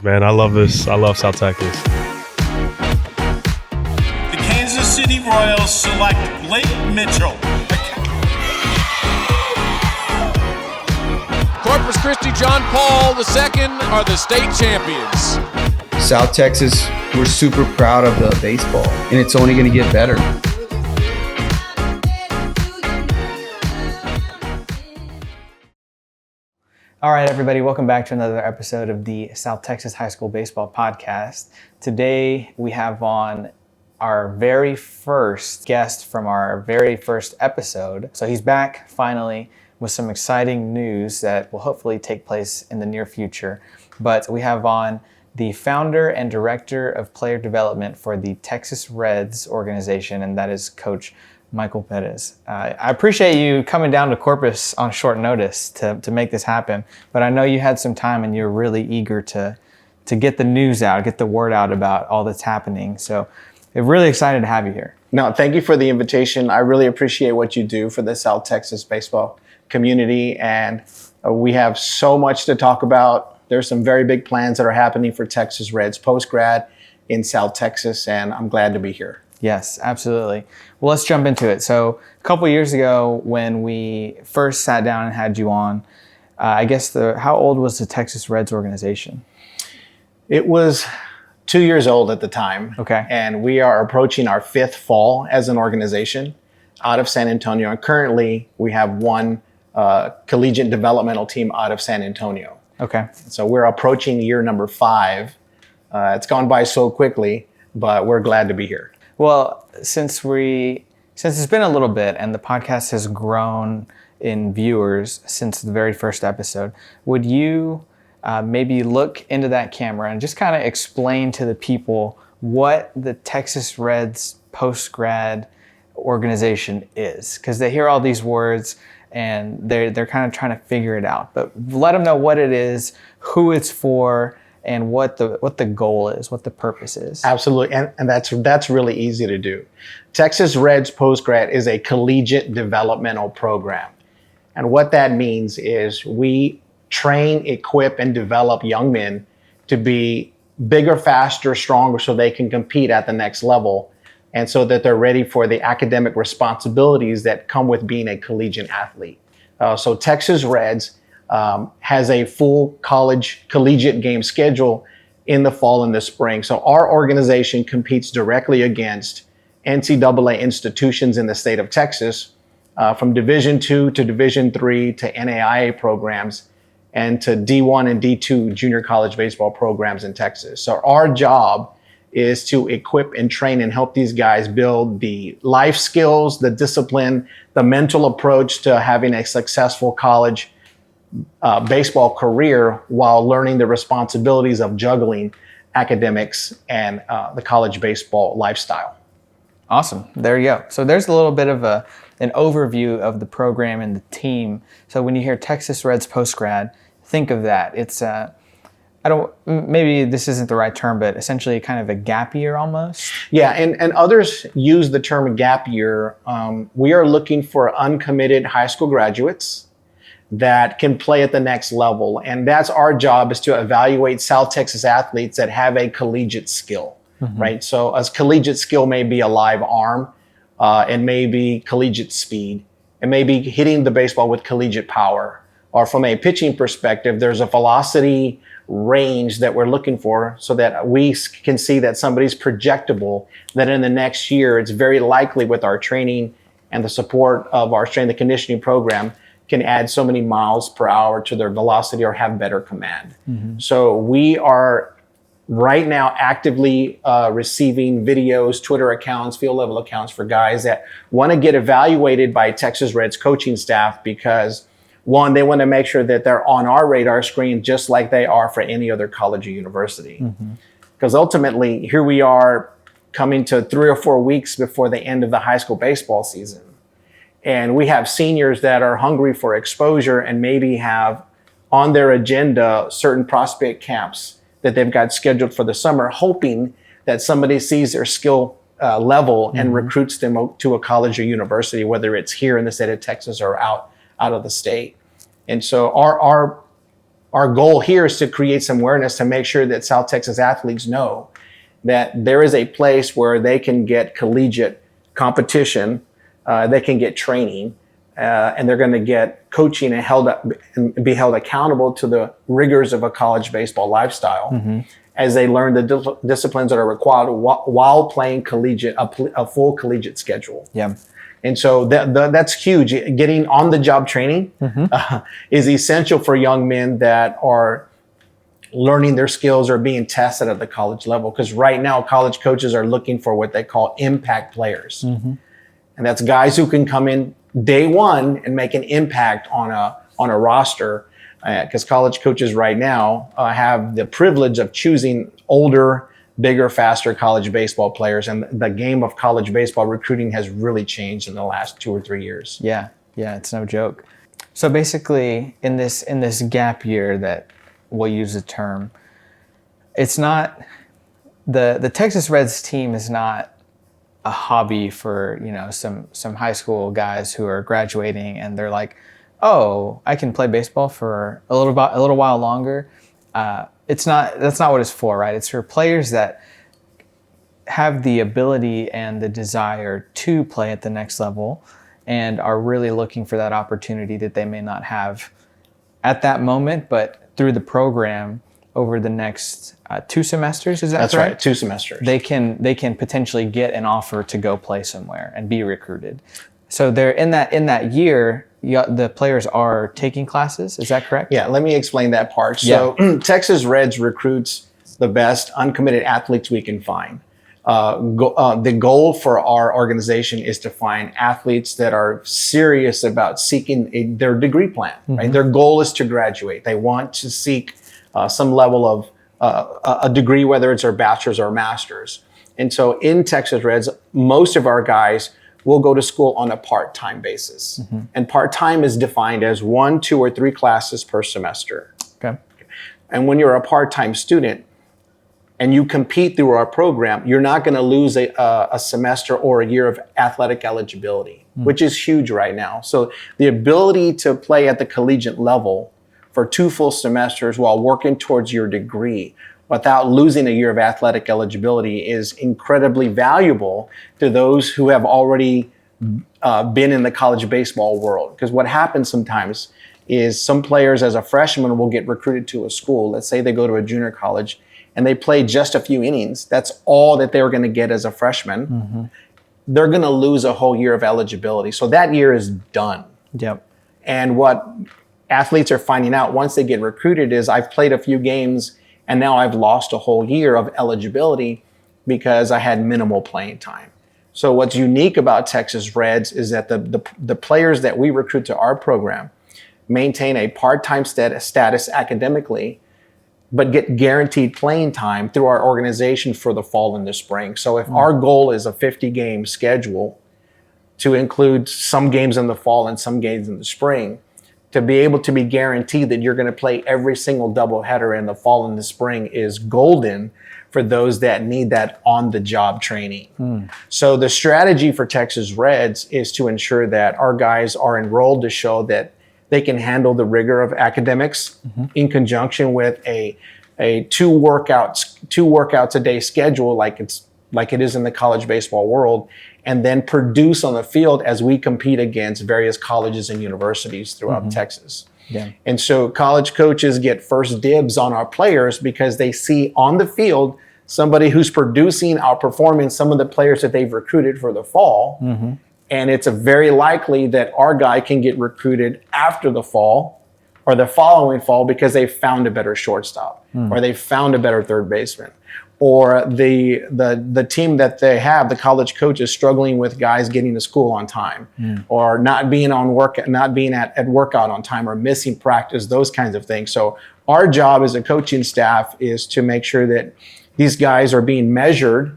Man, I love this. I love South Texas. The Kansas City Royals select Blake Mitchell. Corpus Christi John Paul II are the state champions. South Texas, we're super proud of the baseball, and it's only going to get better. All right, everybody, welcome back to another episode of the South Texas High School Baseball Podcast. Today, we have on our very first guest from our very first episode. So he's back finally with some exciting news that will hopefully take place in the near future. But we have on the founder and director of player development for the Texas Reds organization, and that is Coach Michael Perez. I appreciate you coming down to Corpus on short notice to make this happen, but I know you had some time and you're really eager to get the news out, get the word out about all that's happening. So I'm really excited to have you here. No, thank you for the invitation. I really appreciate what you do for the South Texas baseball community, and we have so much to talk about. There's some very big plans that are happening for Texas Reds post-grad in South Texas, and I'm glad to be here. Yes, absolutely. Well, let's jump into it. So a couple years ago when we first sat down and had you on, I guess how old was the Texas Reds organization? It was 2 years old at the time. Okay. And we are approaching our fifth fall as an organization out of San Antonio. And currently we have one collegiate developmental team out of San Antonio. Okay. So we're approaching year number 5. It's gone by so quickly, but we're glad to be here. Well, since it's been a little bit and the podcast has grown in viewers since the very first episode, would you maybe look into that camera and just kind of explain to the people what the Texas Reds post-grad organization is? Because they hear all these words and they're kind of trying to figure it out. But let them know what it is, who it's for, and what the goal is, what the purpose is. Absolutely, and that's really easy to do. Texas Reds Postgrad is a collegiate developmental program. And what that means is we train, equip, and develop young men to be bigger, faster, stronger so they can compete at the next level and so that they're ready for the academic responsibilities that come with being a collegiate athlete. So Texas Reds has a full collegiate game schedule in the fall and the spring. So our organization competes directly against NCAA institutions in the state of Texas, from Division II to Division III to NAIA programs and to D1 and D2 junior college baseball programs in Texas. So our job is to equip and train and help these guys build the life skills, the discipline, the mental approach to having a successful college baseball career while learning the responsibilities of juggling academics and the college baseball lifestyle. Awesome. There you go. So there's a little bit of an overview of the program and the team. So when you hear Texas Reds post-grad, think of that. It's maybe this isn't the right term, but essentially kind of a gap year almost. Yeah, and others use the term gap year. We are looking for uncommitted high school graduates that can play at the next level. And that's our job, is to evaluate South Texas athletes that have a collegiate skill, right? So a collegiate skill may be a live arm, it may be collegiate speed, it may be hitting the baseball with collegiate power. Or from a pitching perspective, there's a velocity range that we're looking for so that we can see that somebody's projectable, that in the next year, it's very likely with our training and the support of our strength and conditioning program can add so many miles per hour to their velocity or have better command. So we are right now actively receiving videos, Twitter accounts, field level accounts for guys that want to get evaluated by Texas Reds coaching staff because, one, they want to make sure that they're on our radar screen just like they are for any other college or university. Because ultimately, here we are coming to 3 or 4 weeks before the end of the high school baseball season. And we have seniors that are hungry for exposure and maybe have on their agenda certain prospect camps that they've got scheduled for the summer, hoping that somebody sees their skill level and recruits them to a college or university, whether it's here in the state of Texas or out of the state. And so our our goal here is to create some awareness to make sure that South Texas athletes know that there is a place where they can get collegiate competition, they can get training, and they're going to get coaching and be held accountable to the rigors of a college baseball lifestyle as they learn the disciplines that are required while playing a full collegiate schedule. Yeah. And so that's huge. Getting on-the-job training is essential for young men that are learning their skills or being tested at the college level. Because right now, college coaches are looking for what they call impact players. And that's guys who can come in day one and make an impact on a roster. Because college coaches right now have the privilege of choosing older, bigger, faster college baseball players. And the game of college baseball recruiting has really changed in the last 2 or 3 years. Yeah, it's no joke. So basically, in this gap year that we'll use the term, it's not the Texas Reds team is not a hobby for some high school guys who are graduating and they're like, oh, I can play baseball for a little while longer. That's not what it's for, right? It's for players that have the ability and the desire to play at the next level and are really looking for that opportunity that they may not have at that moment, but through the program over the next 2 semesters, is that correct? That's right, 2 semesters. They can potentially get an offer to go play somewhere and be recruited. So they're in that year, the players are taking classes. Is that correct? Yeah, let me explain that part. So Texas Reds recruits the best uncommitted athletes we can find. The goal for our organization is to find athletes that are serious about seeking their degree plan. Right? Their goal is to graduate. They want to seek some level of a degree, whether it's a bachelor's or a master's. And so in Texas Reds, most of our guys will go to school on a part-time basis. And part-time is defined as 1, 2, or 3 classes per semester. Okay. And when you're a part-time student and you compete through our program, you're not going to lose a semester or a year of athletic eligibility, which is huge right now. So the ability to play at the collegiate level for 2 full semesters while working towards your degree without losing a year of athletic eligibility is incredibly valuable to those who have already been in the college baseball world. Because what happens sometimes is some players as a freshman will get recruited to a school. Let's say they go to a junior college and they play just a few innings. That's all that they were going to get as a freshman. They're going to lose a whole year of eligibility. So that year is done. Yep. And what athletes are finding out once they get recruited is I've played a few games and now I've lost a whole year of eligibility because I had minimal playing time. So what's unique about Texas Reds is that the players that we recruit to our program maintain a part-time status academically, but get guaranteed playing time through our organization for the fall and the spring. So if our goal is a 50-game schedule to include some games in the fall and some games in the spring, to be able to be guaranteed that you're going to play every single doubleheader in the fall and the spring is golden for those that need that on-the-job training. So the strategy for Texas Reds is to ensure that our guys are enrolled to show that they can handle the rigor of academics in conjunction with a 2 workouts a day schedule like it is in the college baseball world, and then produce on the field as we compete against various colleges and universities throughout Texas. And so college coaches get first dibs on our players because they see on the field somebody who's outperforming some of the players that they've recruited for the fall. And it's very likely that our guy can get recruited after the fall or the following fall because they found a better shortstop or they found a better third baseman. Or the team that they have, the college coach is struggling with guys getting to school on time, or not being at workout on time, or missing practice, those kinds of things. So our job as a coaching staff is to make sure that these guys are being measured,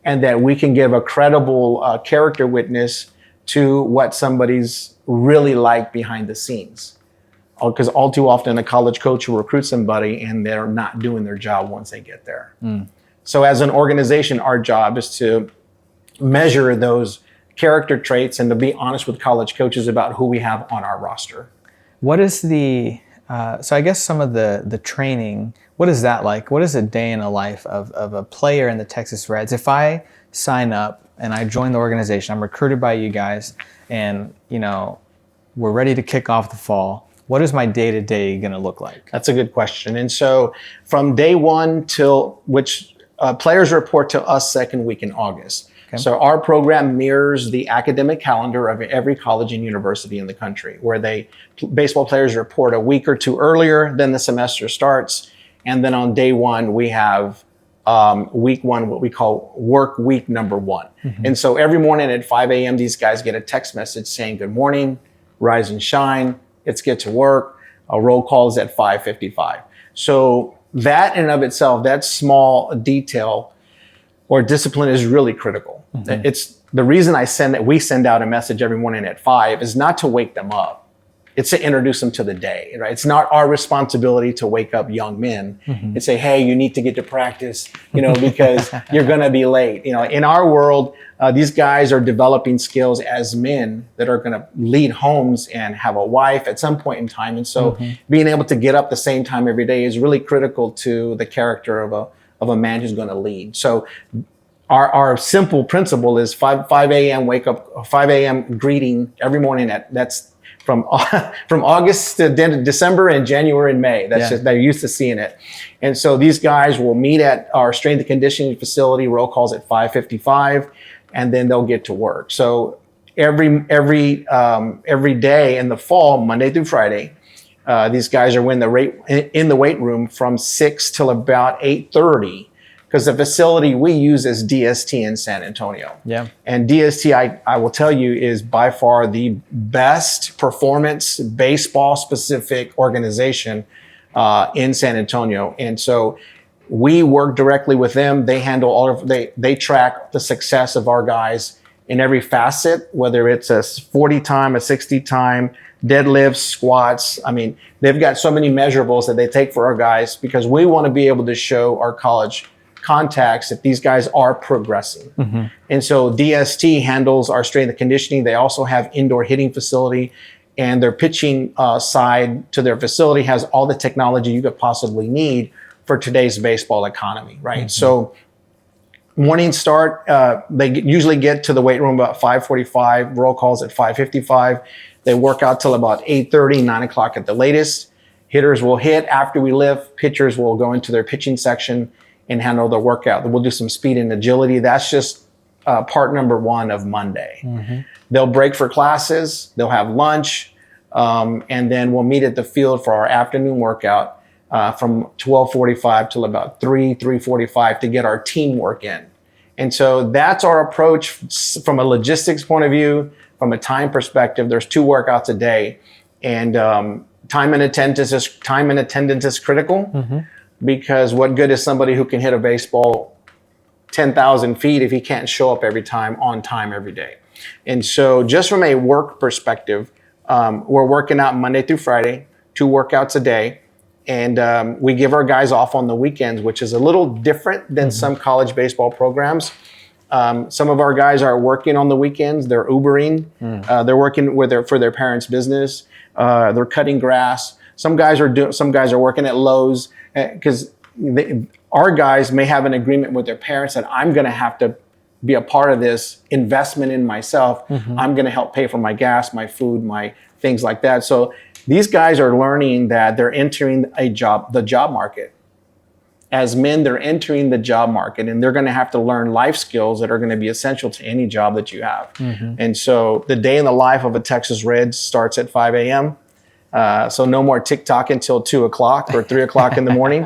and that we can give a credible character witness to what somebody's really like behind the scenes. Because all too often a college coach will recruit somebody and they're not doing their job once they get there. So as an organization, our job is to measure those character traits and to be honest with college coaches about who we have on our roster. What is the So I guess some of the training, what is that like? What is a day in the life of a player in the Texas Reds? If I sign up and I join the organization, I'm recruited by you guys, and we're ready to kick off the fall, what is my day-to-day going to look like? That's a good question. And so from day one till which players report to us second week in August. Okay. So our program mirrors the academic calendar of every college and university in the country, where baseball players report a week or two earlier than the semester starts. And then on day one, we have week one, what we call work week number one. Mm-hmm. And so every morning at 5 a.m., these guys get a text message saying, good morning, rise and shine, let's get to work. A roll call is at 5:55. So that in and of itself, that small detail or discipline is really critical. Mm-hmm. It's the reason we send out a message every morning at 5 is not to wake them up. It's to introduce them to the day, right? It's not our responsibility to wake up young men and say, hey, you need to get to practice, because you're going to be late. In our world, these guys are developing skills as men that are going to lead homes and have a wife at some point in time. And so being able to get up the same time every day is really critical to the character of a man who's going to lead. So our simple principle is 5 a.m. wake up, 5 a.m. greeting every morning. That's from August to December and January and May. They're used to seeing it. And so these guys will meet at our strength and conditioning facility, roll calls at 5:55, and then they'll get to work. So every day in the fall, Monday through Friday, these guys are in the weight room from 6 till about 8:30. Because the facility we use is DST in San Antonio. Yeah. And DST, I will tell you, is by far the best performance baseball specific organization in San Antonio. And so we work directly with them. They handle they track the success of our guys in every facet, whether it's a 40 time, a 60 time, deadlifts, squats. I mean, they've got so many measurables that they take for our guys because we want to be able to show our college contacts if these guys are progressing. Mm-hmm. And so DST handles our strength and conditioning. They also have indoor hitting facility, and their pitching side to their facility has all the technology you could possibly need for today's baseball economy, right? Mm-hmm. So morning start, they usually get to the weight room about 5:45, roll calls at 5:55. They work out till about 8:30, 9 o'clock at the latest. Hitters will hit after we lift. Pitchers will go into their pitching section and handle the workout. We'll do some speed and agility. That's just part number one of Monday. Mm-hmm. They'll break for classes. They'll have lunch. And then we'll meet at the field for our afternoon workout from 12:45 till about 3:45 to get our teamwork in. And so that's our approach from a logistics point of view. From a time perspective, there's 2 workouts a day. And time and attendance is critical. Mm-hmm. Because what good is somebody who can hit a baseball 10,000 feet if he can't show up on time every day? And so just from a work perspective, we're working out Monday through Friday, 2 workouts a day. And we give our guys off on the weekends, which is a little different than some college baseball programs. Some of our guys are working on the weekends. They're Ubering. They're working for their parents' business. They're cutting grass. Some guys are working at Lowe's. Because our guys may have an agreement with their parents that I'm going to have to be a part of this investment in myself. Mm-hmm. I'm going to help pay for my gas, my food, my things like that. So these guys are learning that they're entering the job market. As men, they're entering the job market, and they're going to have to learn life skills that are going to be essential to any job that you have. Mm-hmm. And so the day in the life of a Texas Red starts at 5 a.m. So no more TikTok until 2 o'clock or 3 o'clock in the morning.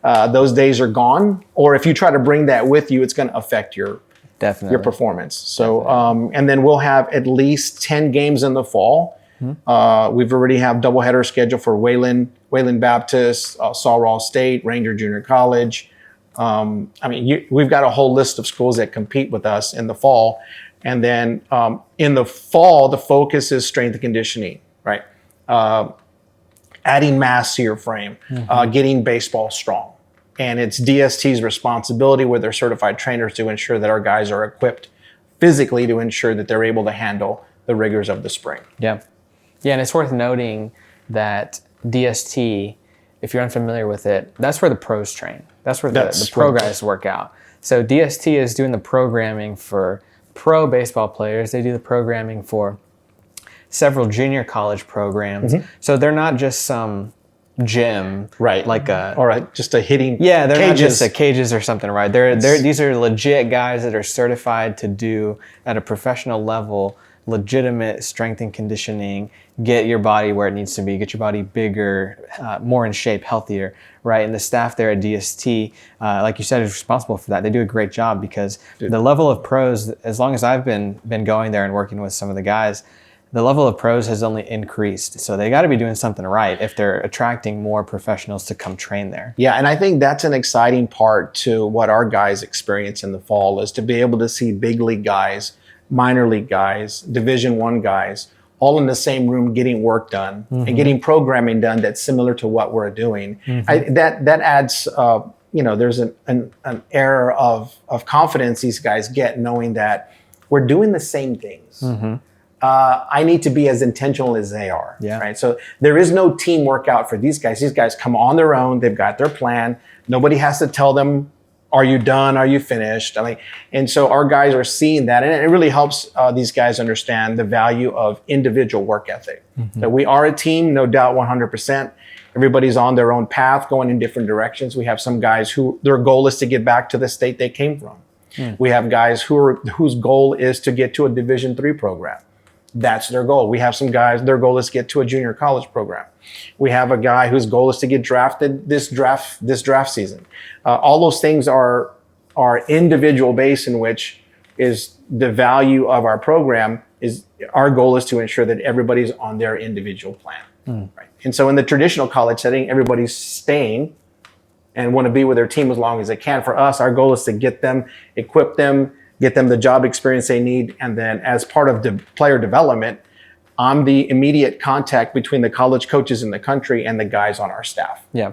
Those days are gone. Or if you try to bring that with you, it's going to affect your performance. So, and then we'll have at least 10 games in the fall. Mm-hmm. We've already have doubleheader scheduled for Wayland Baptist, Saw State, Ranger Junior College. We've got a whole list of schools that compete with us in the fall. And then in the fall, the focus is strength and conditioning, right? Adding mass to your frame, getting baseball strong. And it's DST's responsibility with their certified trainers to ensure that our guys are equipped physically to ensure that they're able to handle the rigors of the spring. Yeah. Yeah, and it's worth noting that DST, if you're unfamiliar with it, that's where the pros train. That's where the pro guys work out. So DST is doing the programming for pro baseball players. They do the programming for several junior college programs. So they're not just some gym, Right. Like a All right, just a hitting. they're not cages. just cages or something, right? These are legit guys that are certified to do at a professional level, legitimate strength and conditioning, get your body where it needs to be, get your body bigger, more in shape, healthier, right? And the staff there at DST, like you said, is responsible for that. They do a great job because the level of pros, as long as I've been going there and working with some of the guys, the level of pros has only increased. So they got to be doing something right if they're attracting more professionals to come train there. Yeah, and I think that's an exciting part to what our guys experience in the fall is to be able to see big league guys, minor league guys, Division I guys, all in the same room getting work done and getting programming done that's similar to what we're doing. That adds, there's an air of confidence these guys get knowing that we're doing the same things. I need to be as intentional as they are, right? So there is no team workout for these guys. These guys come on their own. They've got their plan. Nobody has to tell them, are you done? Are you finished? And so our guys are seeing that, and it really helps these guys understand the value of individual work ethic. That we are a team, no doubt, 100%. Everybody's on their own path, going in different directions. We have some guys who their goal is to get back to the state they came from. We have guys whose goal is to get to a Division III program. That's their goal. We have some guys, their goal is to get to a junior college program. We have a guy whose goal is to get drafted this draft season. All those things are individual based, in which is the value of our program is our goal is to ensure that everybody's on their individual plan. Right? And so in the traditional college setting, everybody's staying and want to be with their team as long as they can. For us, our goal is to get them, equip them, get them the job experience they need. And then as part of the player development, I'm the immediate contact between the college coaches in the country and the guys on our staff. Yeah.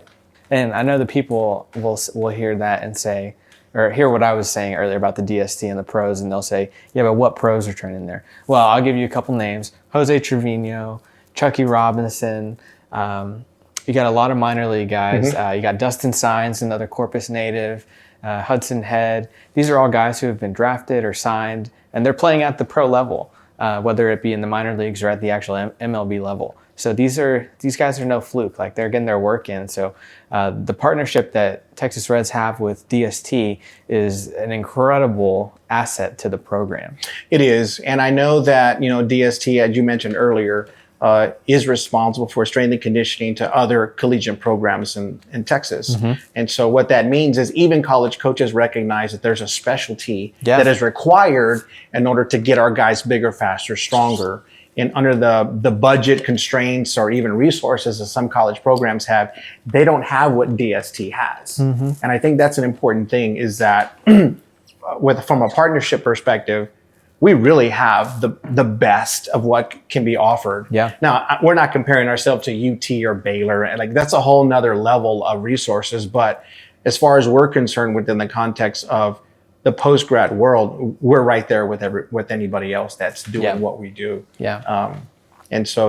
And I know the people will hear that and say, or hear what I was saying earlier about the DST and the pros, and they'll say, yeah, but what pros are training there? Well, I'll give you a couple names. Jose Trevino, Chucky Robinson. You got a lot of minor league guys. You got Dustin Sines, another Corpus native. Hudson Head. These are all guys who have been drafted or signed, and they're playing at the pro level, whether it be in the minor leagues or at the actual MLB level. So these guys are no fluke. Like, they're getting their work in. So the partnership that Texas Reds have with DST is an incredible asset to the program. It is, and I know that DST, as you mentioned earlier, is responsible for strength and conditioning to other collegiate programs in Texas. And so what that means is even college coaches recognize that there's a specialty that is required in order to get our guys bigger, faster, stronger. And under the budget constraints or even resources that some college programs have, they don't have what DST has. And I think that's an important thing, is that from a partnership perspective, we really have the best of what can be offered. Now, we're not comparing ourselves to UT or Baylor, and that's a whole nother level of resources. But as far as we're concerned, within the context of the post-grad world, we're right there with anybody else that's doing what we do. And so,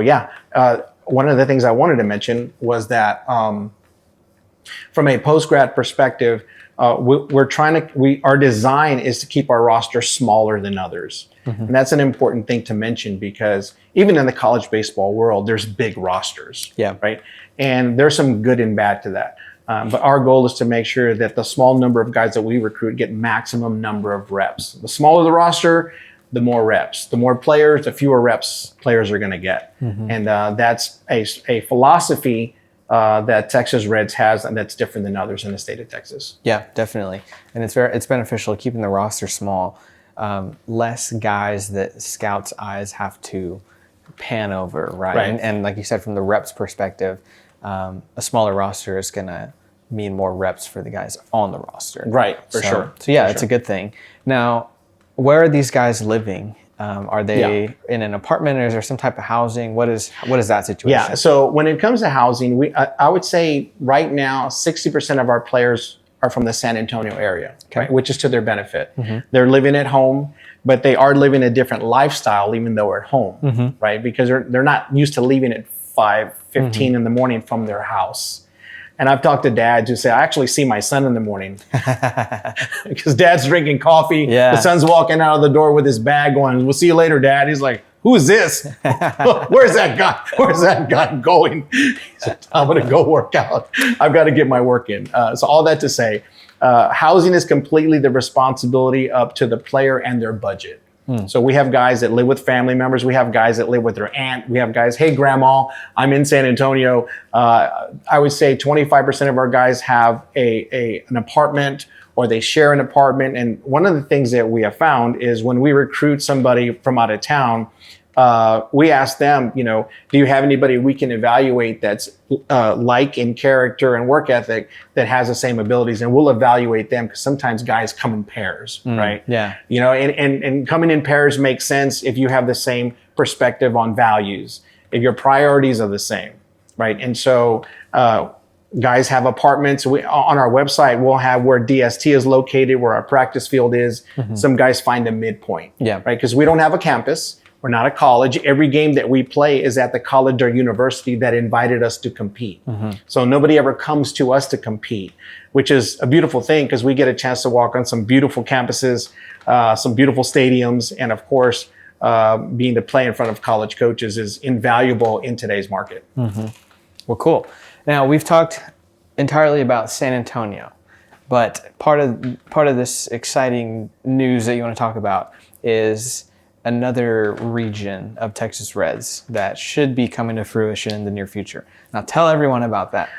one of the things I wanted to mention was that from a post-grad perspective, our design is to keep our roster smaller than others. And that's an important thing to mention, because even in the college baseball world, there's big rosters, right? And there's some good and bad to that. But our goal is to make sure that the small number of guys that we recruit get maximum number of reps. The smaller the roster, the more reps. The more players, the fewer reps players are going to get. And that's a philosophy that Texas Reds has, and that's different than others in the state of Texas. Yeah, definitely. And it's beneficial keeping the roster small. Less guys that scouts' eyes have to pan over, right? And like you said, from the reps perspective, a smaller roster is going to mean more reps for the guys on the roster. For sure. So it's a good thing. Now, where are these guys living? Are they in an apartment, or is there some type of housing? What is that situation? Yeah, so when it comes to housing, I would say right now 60% of our players are from the San Antonio area, right, which is to their benefit. They're living at home, but they are living a different lifestyle even though they're at home, right? Because they're not used to leaving at 5:15 in the morning from their house. And I've talked to dads who say, I actually see my son in the morning because dad's drinking coffee. Yeah. The son's walking out of the door with his bag going, we'll see you later, Dad. He's like, who is this? Where's that guy? Where's that guy going? He said, I'm going to go work out. I've got to get my work in. So all that to say, housing is completely the responsibility up to the player and their budget. So we have guys that live with family members. We have guys that live with their aunt. We have guys, hey, grandma, I'm in San Antonio. I would say 25% of our guys have an apartment or they share an apartment. And one of the things that we have found is when we recruit somebody from out of town, we ask them, do you have anybody we can evaluate that's like in character and work ethic that has the same abilities? And we'll evaluate them because sometimes guys come in pairs, right? Yeah. And coming in pairs makes sense if you have the same perspective on values, if your priorities are the same, right? And so guys have apartments. On our website, we'll have where DST is located, where our practice field is. Some guys find a midpoint, right? Because we don't have a campus. We're not a college. Every game that we play is at the college or university that invited us to compete. So nobody ever comes to us to compete, which is a beautiful thing because we get a chance to walk on some beautiful campuses, some beautiful stadiums, and of course, being to play in front of college coaches is invaluable in today's market. Well, cool. Now, we've talked entirely about San Antonio, but part of this exciting news that you want to talk about is another region of Texas Reds that should be coming to fruition in the near future. Now, tell everyone about that.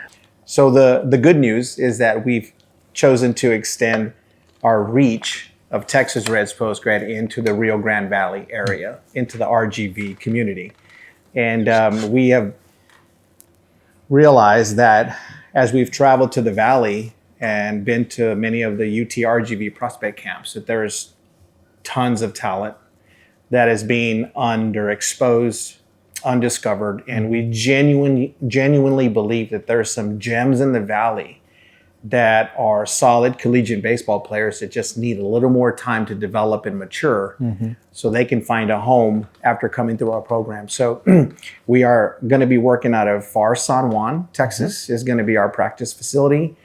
So the good news is that we've chosen to extend our reach of Texas Reds post-grad into the Rio Grande Valley area, into the RGV community. And we have realized that as we've traveled to the Valley and been to many of the UT RGV prospect camps, that there's tons of talent that is being underexposed, undiscovered, and we genuinely believe that there's some gems in the Valley that are solid collegiate baseball players that just need a little more time to develop and mature so they can find a home after coming through our program. So we are going to be working out of Far San Juan, Texas, is going to be our practice facility.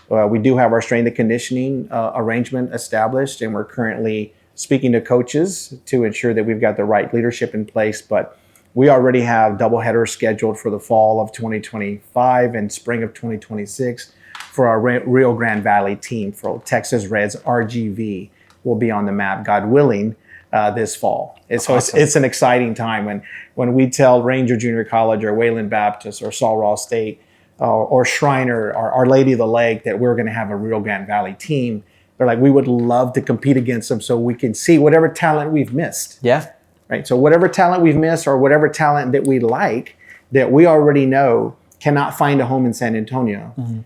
We do have our strength and conditioning arrangement established, and we're currently speaking to coaches to ensure that we've got the right leadership in place. But we already have doubleheaders scheduled for the fall of 2025 and spring of 2026 for our Rio Grande Valley team. For Texas Reds RGV will be on the map, God willing, this fall. So awesome. It's an exciting time when we tell Ranger Junior College or Wayland Baptist or Sul Ross State or Shriner or Our Lady of the Lake that we're going to have a Rio Grande Valley team. They're like, we would love to compete against them so we can see whatever talent we've missed. Yeah. Right. So whatever talent we've missed or whatever talent that we like that we already know cannot find a home in San Antonio,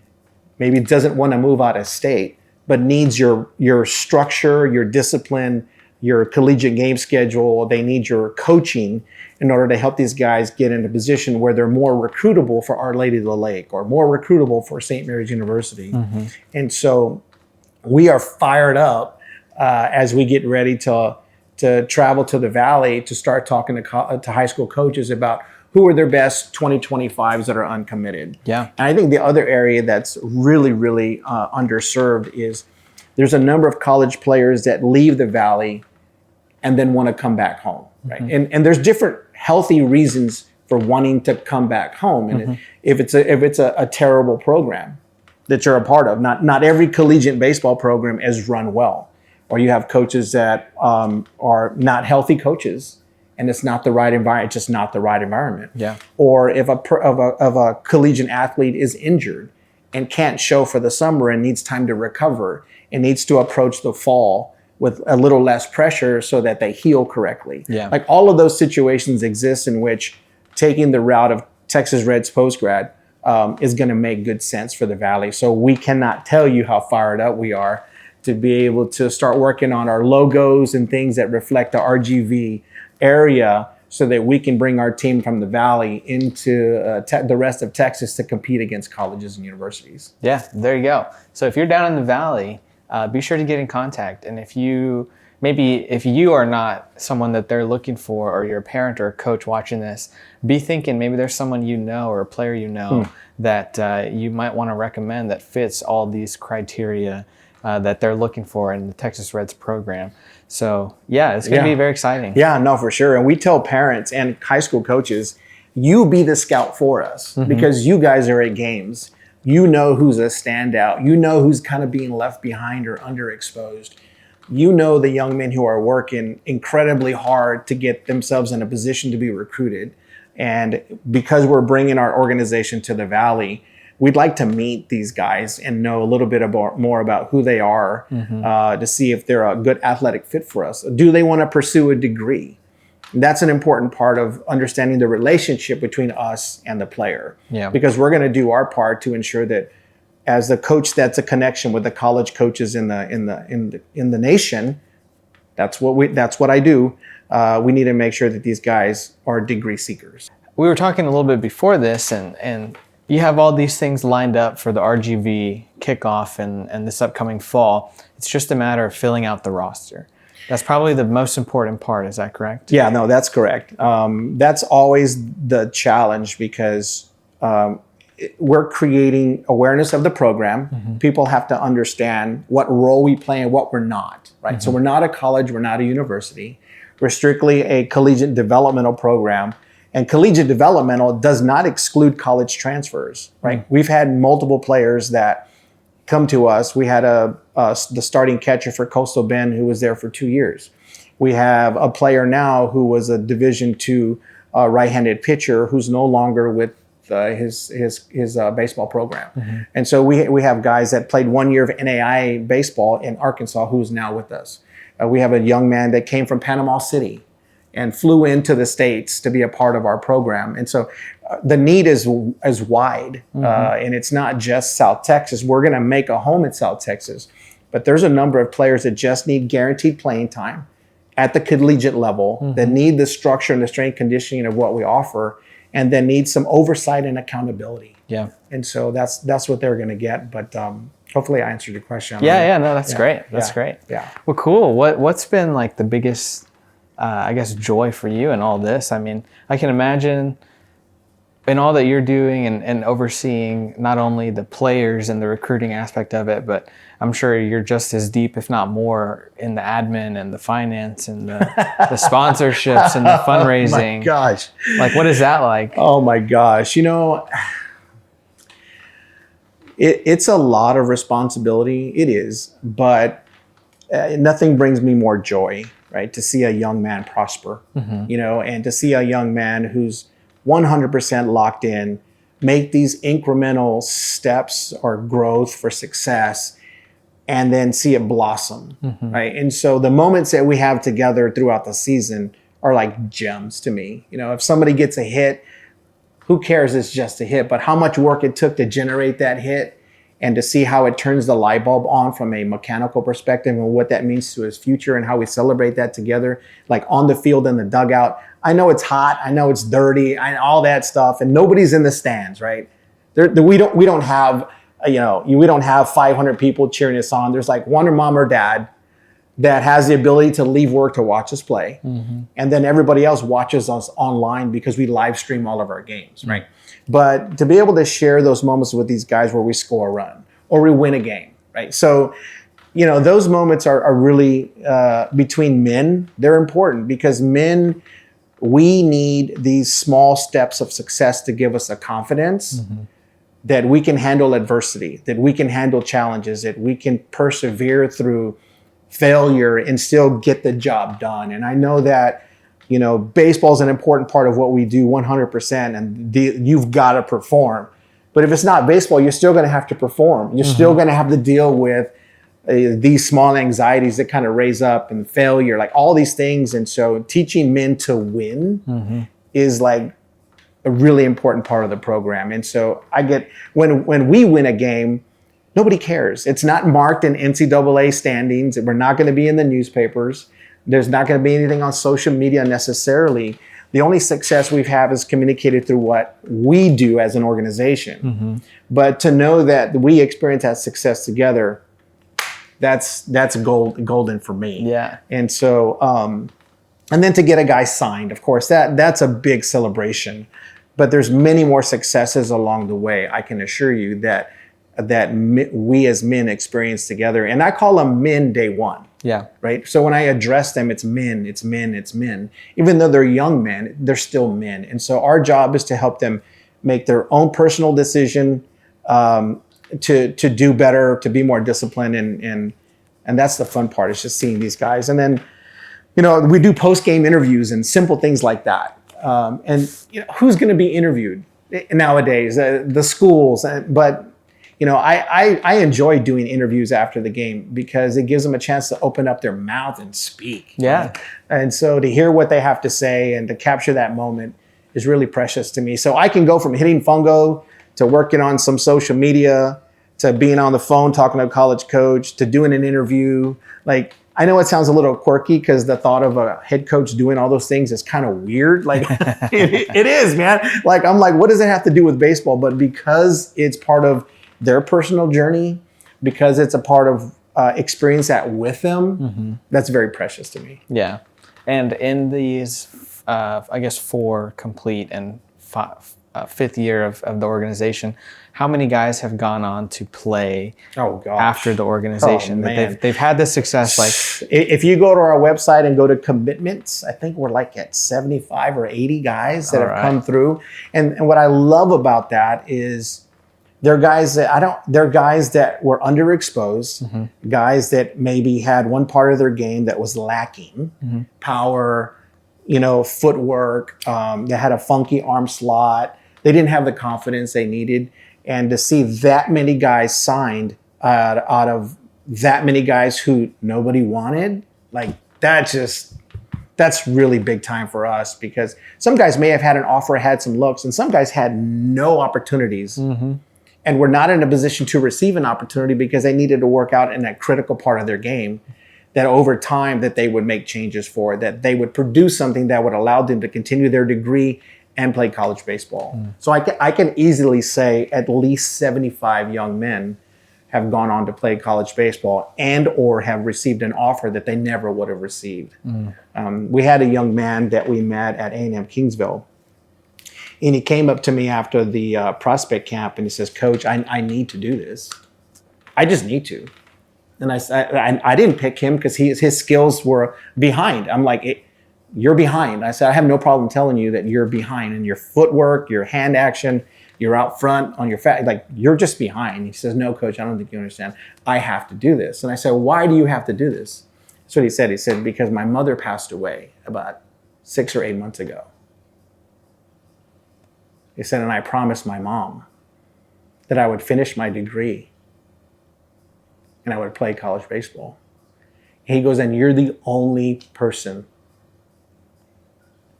maybe doesn't want to move out of state, but needs your structure, your discipline, your collegiate game schedule. They need your coaching in order to help these guys get in a position where they're more recruitable for Our Lady of the Lake or more recruitable for St. Mary's University. And so we are fired up as we get ready to travel to the Valley to start talking to high school coaches about who are their best 2025s that are uncommitted. Yeah. And I think the other area that's really, really underserved is there's a number of college players that leave the Valley and then want to come back home, right? And there's different healthy reasons for wanting to come back home. And if it's a terrible program that you're a part of. Not every collegiate baseball program is run well, or you have coaches that are not healthy coaches, and it's not the right environment. It's just not the right environment. Yeah. Or if a collegiate athlete is injured and can't show for the summer and needs time to recover and needs to approach the fall with a little less pressure so that they heal correctly. Yeah. Like all of those situations exist in which taking the route of Texas Reds post-grad is going to make good sense for the Valley. So we cannot tell you how fired up we are to be able to start working on our logos and things that reflect the RGV area so that we can bring our team from the Valley into the rest of Texas to compete against colleges and universities. Yeah, there you go. So if you're down in the Valley, be sure to get in contact. And if you maybe if you are not someone that they're looking for, or you're a parent or a coach watching this, be thinking maybe there's someone you know or a player you know that you might want to recommend that fits all these criteria that they're looking for in the Texas Reds program. So yeah, it's going to be very exciting. Yeah, no, for sure. And we tell parents and high school coaches, you be the scout for us because you guys are at games. You know who's a standout. You know who's kind of being left behind or underexposed. You know the young men who are working incredibly hard to get themselves in a position to be recruited. And because we're bringing our organization to the Valley, we'd like to meet these guys and know a little bit more about who they are to see if they're a good athletic fit for us. Do they want to pursue a degree? That's an important part of understanding the relationship between us and the player. Yeah. Because we're going to do our part to ensure that as the coach, that's a connection with the college coaches in the nation. That's what I do. We need to make sure that these guys are degree seekers. We were talking a little bit before this, and you have all these things lined up for the RGV kickoff and this upcoming fall. It's just a matter of filling out the roster. That's probably the most important part. Is that correct? Yeah, no, that's correct. That's always the challenge because we're creating awareness of the program. People have to understand what role we play and what we're not, right? So we're not a college, we're not a university. We're strictly a collegiate developmental program. And collegiate developmental does not exclude college transfers, right? We've had multiple players that come to us. We had the starting catcher for Coastal Bend who was there for 2 years. We have a player now who was a Division II right-handed pitcher who's no longer with his baseball program. And so we have guys that played 1 year of NAIA baseball in Arkansas who's now with us. We have a young man that came from Panama City and flew into the States to be a part of our program. And so the need is wide. And it's not just South Texas. We're going to make a home in South Texas. But there's a number of players that just need guaranteed playing time at the collegiate level, that need the structure and the strength conditioning of what we offer, and then need some oversight and accountability. Yeah. And so that's what they're going to get. But hopefully I answered your question. No, that's great. That's great. Yeah. Well, cool. What's been like the biggest, I guess, joy for you in all this? I mean, I can imagine in all that you're doing and overseeing not only the players and the recruiting aspect of it, but I'm sure you're just as deep, if not more, in the admin and the finance and the sponsorships and the fundraising. Oh my gosh. Like, what is that like? Oh my gosh. You know, it's a lot of responsibility. It is, but nothing brings me more joy, right? To see a young man prosper, you know, and to see a young man who's 100% locked in, make these incremental steps or growth for success, and then see it blossom, right? And so the moments that we have together throughout the season are like gems to me. You know, if somebody gets a hit, who cares? It's just a hit. But how much work it took to generate that hit, and to see how it turns the light bulb on from a mechanical perspective and what that means to his future and how we celebrate that together, like on the field in the dugout. I know it's hot. I know it's dirty and all that stuff. And nobody's in the stands, right? We don't have 500 people cheering us on. There's like one mom or dad that has the ability to leave work to watch us play. And then everybody else watches us online because we live stream all of our games, right? But to be able to share those moments with these guys where we score a run or we win a game, right? So, you know, those moments are really, between men, they're important because men, we need these small steps of success to give us a confidence that we can handle adversity, that we can handle challenges, that we can persevere through failure and still get the job done. And I know that, you know, baseball is an important part of what we do 100%, and you've got to perform. But if it's not baseball, you're still going to have to perform. You're still going to have to deal with these small anxieties that kind of raise up, and failure, like all these things. And so teaching men to win is like a really important part of the program. And so I get, when we win a game, nobody cares. It's not marked in NCAA standings. We're not going to be in the newspapers. There's not going to be anything on social media necessarily. The only success we've had is communicated through what we do as an organization. But to know that we experience that success together, that's golden for me. Yeah. And so, and then to get a guy signed, of course, that's a big celebration. But there's many more successes along the way. I can assure you that we as men experience together. And I call them men day one. Yeah. Right. So when I address them, it's men, it's men, it's men. Even though they're young men, they're still men. And so our job is to help them make their own personal decision to do better, to be more disciplined. And that's the fun part. It's just seeing these guys. And then, we do post-game interviews and simple things like that. And who's going to be interviewed nowadays? The schools. But I enjoy doing interviews after the game because it gives them a chance to open up their mouth and speak. Yeah. And so to hear what they have to say and to capture that moment is really precious to me. So I can go from hitting fungo to working on some social media to being on the phone talking to a college coach to doing an interview. Like, I know it sounds a little quirky because the thought of a head coach doing all those things is kind of weird. Like it is, man. Like, I'm like, what does it have to do with baseball? But because it's part of their personal journey, because it's a part of experience that with them, that's very precious to me. Yeah. And in these, I guess, 4 complete and 5th year of the organization, how many guys have gone on to play after the organization? They've had this success. Like, if you go to our website and go to commitments, I think we're like at 75 or 80 guys that have come through. And what I love about that is they're guys that were underexposed, guys that maybe had one part of their game that was lacking, power, footwork. They had a funky arm slot. They didn't have the confidence they needed. And to see that many guys signed out of that many guys who nobody wanted, like that's really big time for us because some guys may have had an offer, had some looks, and some guys had no opportunities and were not in a position to receive an opportunity because they needed to work out in that critical part of their game that over time that they would make changes for, that they would produce something that would allow them to continue their degree and play college baseball. So I can easily say at least 75 young men have gone on to play college baseball and or have received an offer that they never would have received. We had a young man that we met at A&M Kingsville, and he came up to me after the prospect camp and he says, "Coach, I need to do this. I just need to." And I didn't pick him because his skills were behind. I'm like, you're behind. I said, I have no problem telling you that you're behind in your footwork, your hand action, you're out front on your like you're just behind. He says, "No, Coach, I don't think you understand. I have to do this." And I said, "Why do you have to do this?" That's what he said. He said, "Because my mother passed away about 6 or 8 months ago." He said, "And I promised my mom that I would finish my degree and I would play college baseball." He goes, "And you're the only person.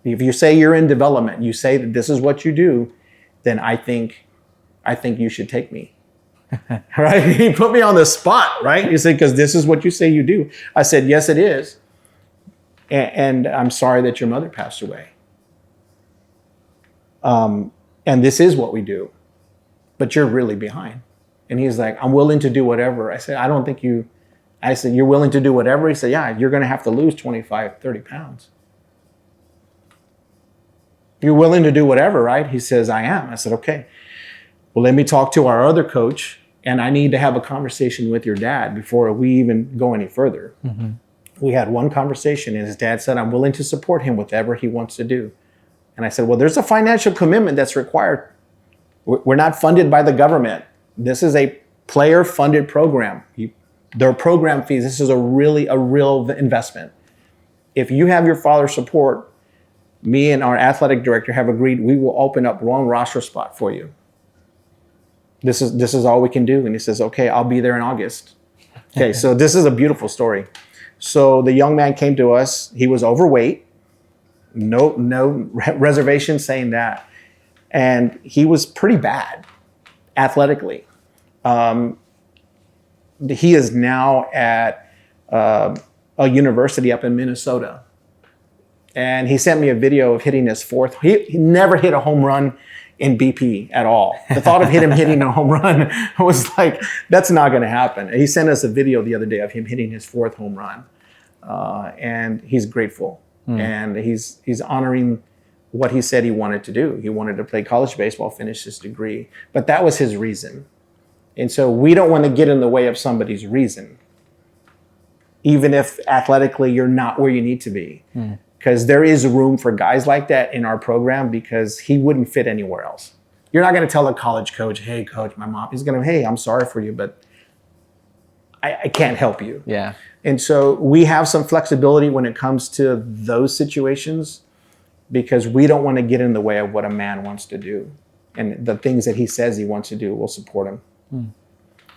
If you say you're in development, you say that this is what you do, then I think you should take me." Right? He put me on the spot, right? He said, "Because this is what you say you do." I said, "Yes, it is. And I'm sorry that your mother passed away. And this is what we do. But you're really behind." And he's like, "I'm willing to do whatever." I said, I said, "You're willing to do whatever?" He said, "Yeah, you're going to have to lose 25, 30 pounds. You're willing to do whatever, right?" He says, "I am." I said, "Okay. Well, let me talk to our other coach, and I need to have a conversation with your dad before we even go any further." We had one conversation, and his dad said, "I'm willing to support him with whatever he wants to do." And I said, "Well, there's a financial commitment that's required. We're not funded by the government. This is a player-funded program. There are program fees. This is a real investment. If you have your father's support, me and our athletic director have agreed we will open up one roster spot for you. This is all we can do." And he says, "Okay, I'll be there in August." Okay, so this is a beautiful story. So the young man came to us. He was overweight. No reservation saying that. And he was pretty bad athletically. He is now at a university up in Minnesota. And he sent me a video of hitting his 4th. He never hit a home run in BP at all. The thought of him hitting a home run was like, that's not going to happen. He sent us a video the other day of him hitting his 4th home run. And he's grateful. And he's honoring what he said he wanted to do. He wanted to play college baseball, finish his degree. But that was his reason. And so we don't want to get in the way of somebody's reason, even if athletically you're not where you need to be. Because there is room for guys like that in our program, because he wouldn't fit anywhere else. You're not going to tell a college coach, hey, coach, my mom. He's going to, hey, I'm sorry for you, but I can't help you. Yeah. And so we have some flexibility when it comes to those situations, because we don't want to get in the way of what a man wants to do. And the things that he says he wants to do, we'll support him.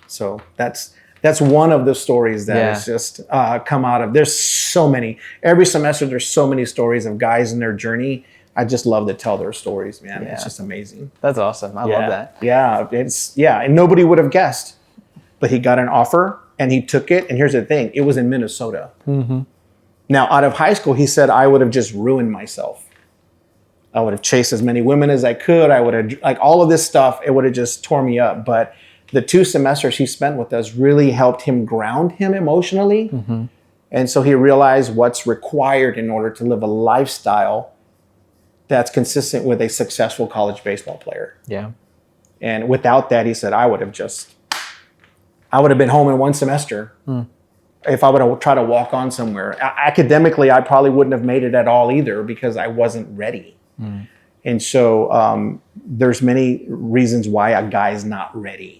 So that's one of the stories that has just come out of. There's so many. Every semester, there's so many stories of guys in their journey. I just love to tell their stories, man. It's just amazing. That's awesome. I love that. Yeah, and nobody would have guessed. But he got an offer, and he took it. And here's the thing. It was in Minnesota. Now, out of high school, he said, I would have just ruined myself. I would have chased as many women as I could. I would have, like, all of this stuff, it would have just tore me up. But the 2 semesters he spent with us really helped him ground him emotionally. And so he realized what's required in order to live a lifestyle that's consistent with a successful college baseball player. Yeah. And without that, he said, I would have been home in 1 semester. If I would have tried to walk on somewhere. Academically, I probably wouldn't have made it at all either, because I wasn't ready. And so there's many reasons why a guy's not ready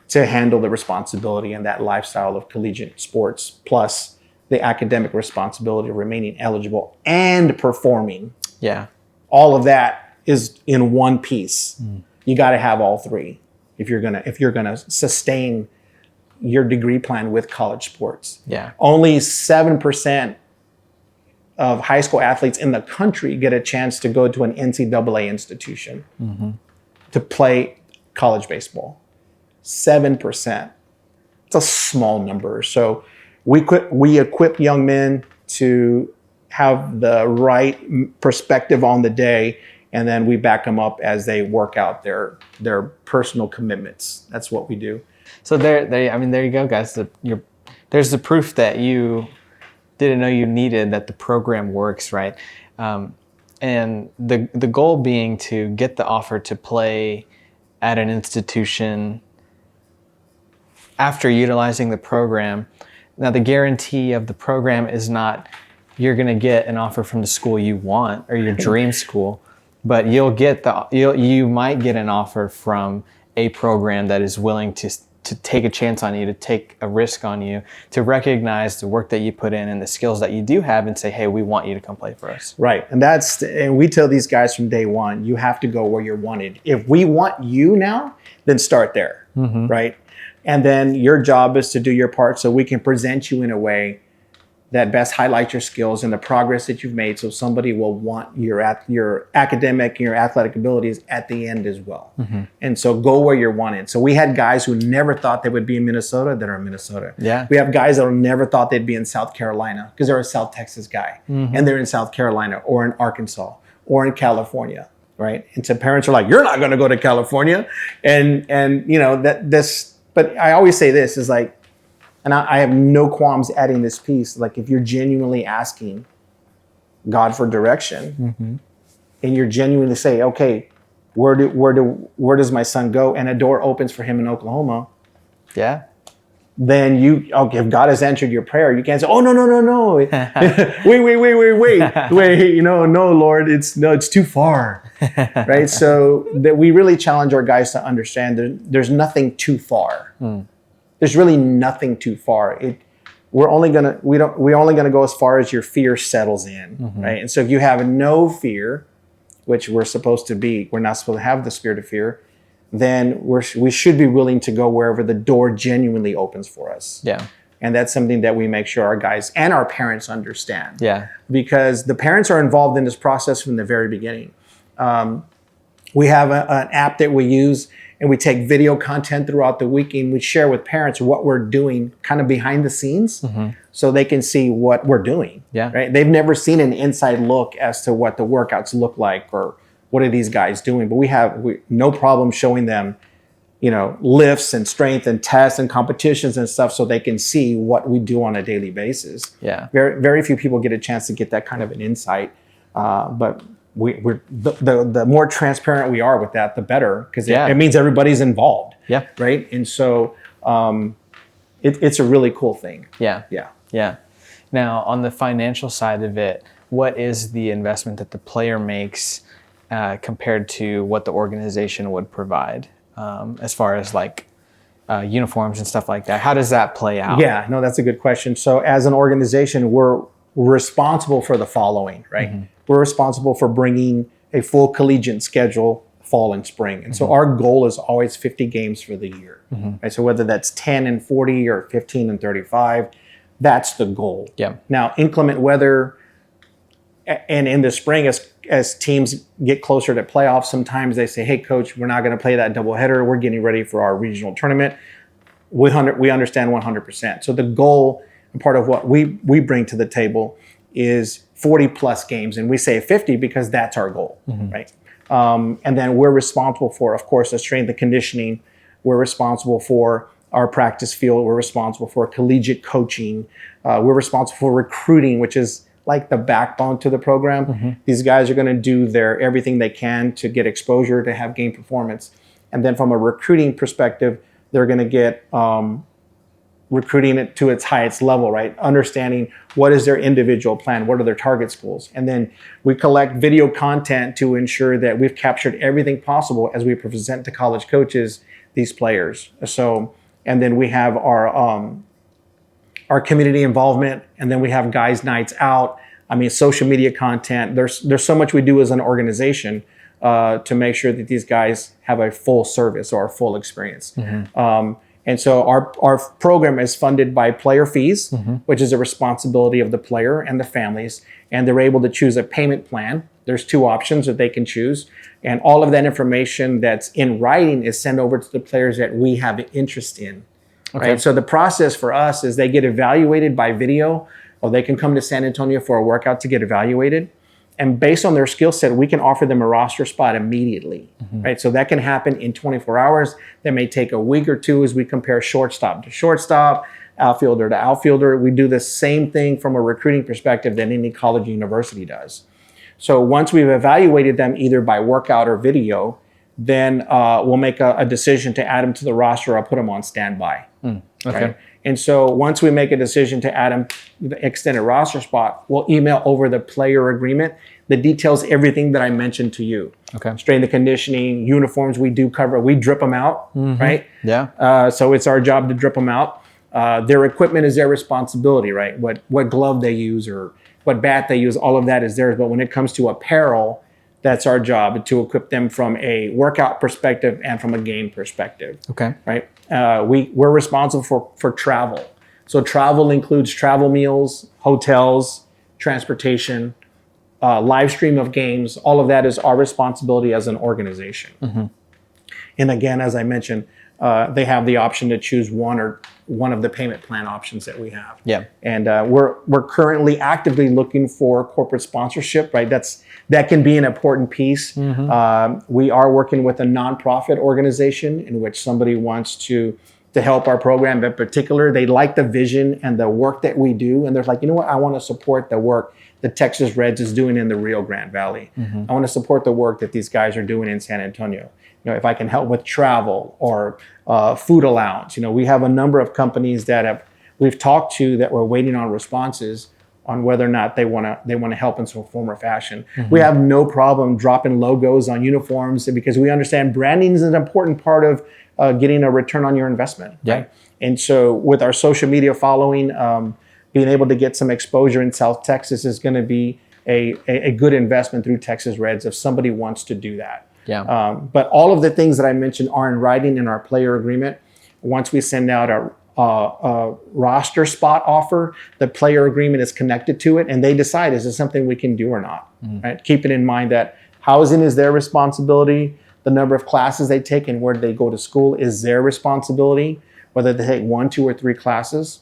to handle the responsibility and that lifestyle of collegiate sports, plus the academic responsibility of remaining eligible and performing. Yeah. All of that is in one piece. You got to have all 3 if you're gonna sustain your degree plan with college sports. Yeah. Only 7% of high school athletes in the country get a chance to go to an NCAA institution to play college baseball. 7%. It's a small number. So we equip young men to have the right perspective on the day, and then we back them up as they work out their personal commitments. That's what we do. So there you go, guys. There's the proof that you didn't know you needed, that the program works, right? And the goal being to get the offer to play at an institution after utilizing the program. Now, the guarantee of the program is not you're going to get an offer from the school you want or your dream school, but you might get an offer from a program that is willing to take a chance on you, to take a risk on you, to recognize the work that you put in and the skills that you do have, and say, hey, we want you to come play for us. Right. And we tell these guys from day one, you have to go where you're wanted. If we want you now, then start there. Right. And then your job is to do your part so we can present you in a way that best highlights your skills and the progress that you've made, so somebody will want your academic and your athletic abilities at the end as well. And so go where you're wanted. So we had guys who never thought they would be in Minnesota that are in Minnesota. Yeah. We have guys that never thought they'd be in South Carolina because they're a South Texas guy, and they're in South Carolina or in Arkansas or in California, right? And so parents are like, you're not going to go to California. And you know, but I always say this is like, and I have no qualms adding this piece. Like, if you're genuinely asking God for direction, and you're genuinely say, okay, where does my son go? And a door opens for him in Oklahoma. Yeah. Then if God has answered your prayer, you can't say, oh, no. wait, no, Lord, it's too far. Right. So that we really challenge our guys to understand there's nothing too far. There's really nothing too far. We're only gonna go as far as your fear settles in, right? And so if you have no fear, which we're not supposed to have the spirit of fear, then we should be willing to go wherever the door genuinely opens for us. Yeah. And that's something that we make sure our guys and our parents understand. Yeah. Because the parents are involved in this process from the very beginning. We have an app that we use, and we take video content throughout the week, and we share with parents what we're doing kind of behind the scenes, so they can see what we're doing. Yeah. Right. They've never seen an inside look as to what the workouts look like, or what are these guys doing? But we have no problem showing them, lifts and strength and tests and competitions and stuff so they can see what we do on a daily basis. Yeah. Very, very few people get a chance to get that kind of an insight. But we're the more transparent we are with that, the better, because it means everybody's involved. Yeah. Right. And so it's a really cool thing. Yeah. Yeah. Yeah. Now, on the financial side of it, what is the investment that the player makes compared to what the organization would provide, as far as like uniforms and stuff like that? How does that play out? Yeah, no, that's a good question. So as an organization, we're responsible for the following, right? Mm-hmm. We're responsible for bringing a full collegiate schedule fall and spring. And so our goal is always 50 games for the year. Right? So whether that's 10 and 40 or 15 and 35, that's the goal. Yeah. Now, inclement weather and in the spring, as teams get closer to playoffs, sometimes they say, hey, coach, we're not going to play that doubleheader. We're getting ready for our regional tournament. We understand 100%. So the goal and part of what we bring to the table is 40 plus games. And we say 50 because that's our goal, right? And then we're responsible for, of course, the strength and conditioning. We're responsible for our practice field. We're responsible for collegiate coaching. We're responsible for recruiting, which is like the backbone to the program. These guys are going to do everything they can to get exposure, to have game performance. And then from a recruiting perspective, they're going to get recruiting it to its highest level, right? Understanding what is their individual plan, what are their target schools. And then we collect video content to ensure that we've captured everything possible as we present to college coaches these players. So, and then we have our community involvement, and then we have guys' nights out. I mean, social media content. There's so much we do as an organization to make sure that these guys have a full service or a full experience. And so our program is funded by player fees, which is a responsibility of the player and the families, and they're able to choose a payment plan. There's two options that they can choose, and all of that information that's in writing is sent over to the players that we have an interest in. Okay. Right? So the process for us is they get evaluated by video, or they can come to San Antonio for a workout to get evaluated. And based on their skill set, we can offer them a roster spot immediately, right? So that can happen in 24 hours. That may take a week or two as we compare shortstop to shortstop, outfielder to outfielder. We do the same thing from a recruiting perspective that any college or university does. So once we've evaluated them either by workout or video, then we'll make a decision to add them to the roster or put them on standby. Okay. Right? And so once we make a decision to add them to the extended roster spot, we'll email over the player agreement that details everything that I mentioned to you. Okay. Strength and conditioning, uniforms we do cover. We drip them out, right? Yeah. So it's our job to drip them out. Their equipment is their responsibility, right? What glove they use or what bat they use, all of that is theirs. But when it comes to apparel, that's our job to equip them from a workout perspective and from a game perspective. Okay. Right. We're responsible for travel. So travel includes travel meals, hotels, transportation, live stream of games. All of that is our responsibility as an organization. And again, as I mentioned, they have the option to choose one of the payment plan options that we have. Yeah. And we're currently actively looking for corporate sponsorship, right? That can be an important piece. We are working with a nonprofit organization in which somebody wants to help our program. In particular, they like the vision and the work that we do. And they're like, you know what? I want to support the work the Texas Reds is doing in the Rio Grande Valley. I want to support the work that these guys are doing in San Antonio. You know, if I can help with travel or food allowance. You know, we have a number of companies that we've talked to that we're waiting on responses on whether or not they want to help in some form or fashion. We have no problem dropping logos on uniforms because we understand branding is an important part of getting a return on your investment. Yeah. Right? And so with our social media following, being able to get some exposure in South Texas is going to be a good investment through Texas Reds if somebody wants to do that. Yeah. But all of the things that I mentioned are in writing in our player agreement. Once we send out a roster spot offer, the player agreement is connected to it, and they decide, is this something we can do or not? Right? Keeping in mind that housing is their responsibility. The number of classes they take and where they go to school is their responsibility, whether they take 1, 2, or 3 classes.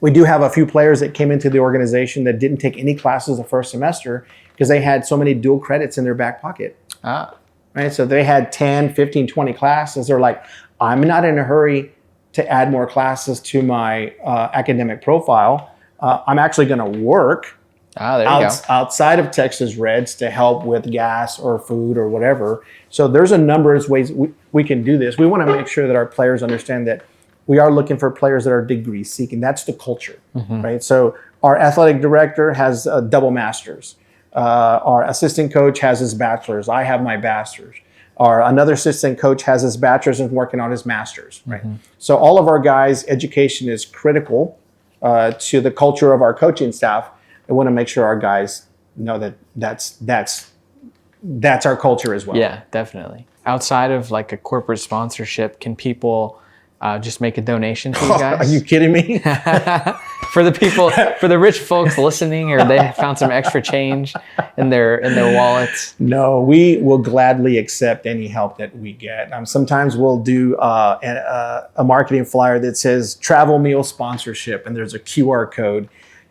We do have a few players that came into the organization that didn't take any classes the first semester, because they had so many dual credits in their back pocket. Right? So they had 10, 15, 20 classes. They're like, I'm not in a hurry to add more classes to my academic profile. I'm actually going to work outside of Texas Reds to help with gas or food or whatever. So there's a number of ways we can do this. We want to make sure that our players understand that we are looking for players that are degree seeking. That's the culture, right? So our athletic director has a double master's. Our assistant coach has his bachelor's. I have my bachelor's. Another assistant coach has his bachelor's and working on his master's, right? So all of our guys' education is critical to the culture of our coaching staff. I want to make sure our guys know that that's our culture as well. Yeah, definitely. Outside of like a corporate sponsorship, can people just make a donation to you guys? Are you kidding me? For the people, for the rich folks listening, or they found some extra change in their wallets? No, we will gladly accept any help that we get. Sometimes we'll do a marketing flyer that says travel meal sponsorship, and there's a QR code,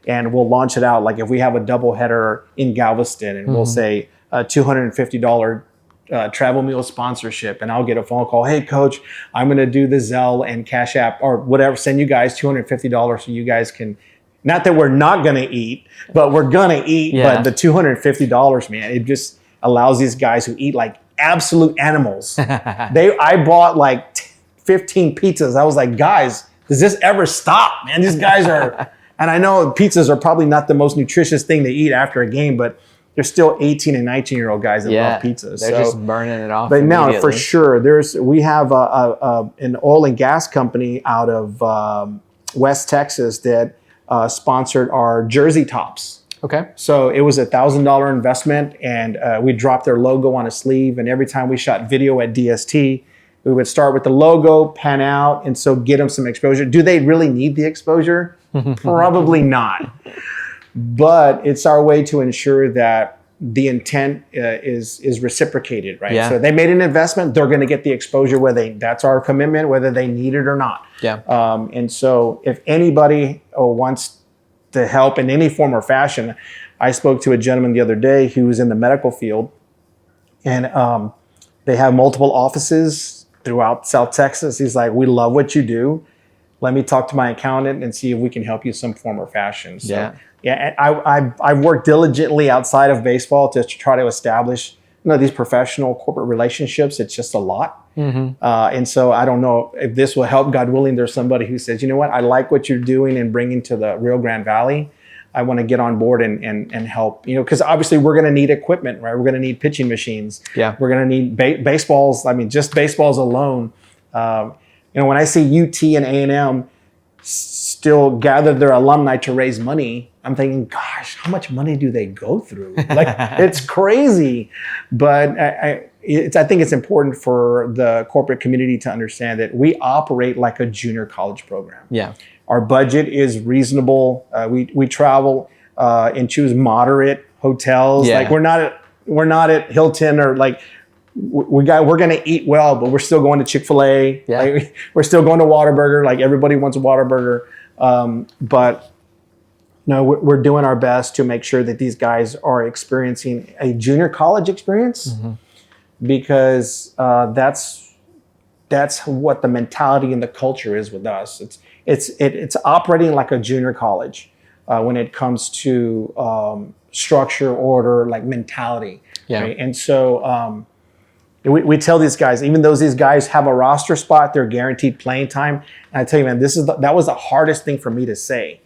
and we'll launch it out. Like if we have a doubleheader in Galveston, and we'll say $250 travel meal sponsorship, and I'll get a phone call. Hey, coach, I'm going to do the Zelle and Cash App or whatever. Send you guys $250 so you guys can. Not that we're not going to eat, but we're going to eat. Yeah. But the $250, man, it just allows these guys who eat like absolute animals. I bought like 15 pizzas. I was like, guys, does this ever stop, man? These guys are. And I know pizzas are probably not the most nutritious thing to eat after a game, but there's still 18 and 19-year-old guys that love pizzas. They're just burning it off. But now, for sure, we have an oil and gas company out of West Texas that sponsored our jersey tops. Okay. So it was $1,000 investment, and we dropped their logo on a sleeve. And every time we shot video at DST, we would start with the logo, pan out, and so get them some exposure. Do they really need the exposure? Probably not. But it's our way to ensure that the intent is reciprocated, right? Yeah. So they made an investment; they're going to get the exposure. That's our commitment, whether they need it or not. Yeah. And so, if anybody wants to help in any form or fashion, I spoke to a gentleman the other day who was in the medical field, and they have multiple offices throughout South Texas. He's like, "We love what you do. Let me talk to my accountant and see if we can help you some form or fashion." So, yeah, I've worked diligently outside of baseball to try to establish these professional corporate relationships. It's just a lot. And so I don't know if this will help. God willing, there's somebody who says, you know what, I like what you're doing and bringing to the Rio Grande Valley. I want to get on board and help, because obviously we're going to need equipment, right? We're going to need pitching machines. Yeah. We're going to need baseballs. I mean, just baseballs alone. When I see UT and A&M still gather their alumni to raise money, I'm thinking, gosh, how much money do they go through? Like, it's crazy. But I think it's important for the corporate community to understand that we operate like a junior college program. Yeah. Our budget is reasonable. We travel and choose moderate hotels. Yeah. Like we're not at Hilton or like we're going to eat well, but we're still going to Chick-fil-A. Yeah. Like, we're still going to Whataburger. Like everybody wants a Whataburger. But no, we're doing our best to make sure that these guys are experiencing a junior college experience, because that's what the mentality and the culture is with us. It's operating like a junior college when it comes to structure, order, like mentality. Yeah. Right? And so we tell these guys, even though these guys have a roster spot, they're guaranteed playing time. And I tell you, man, that was the hardest thing for me to say.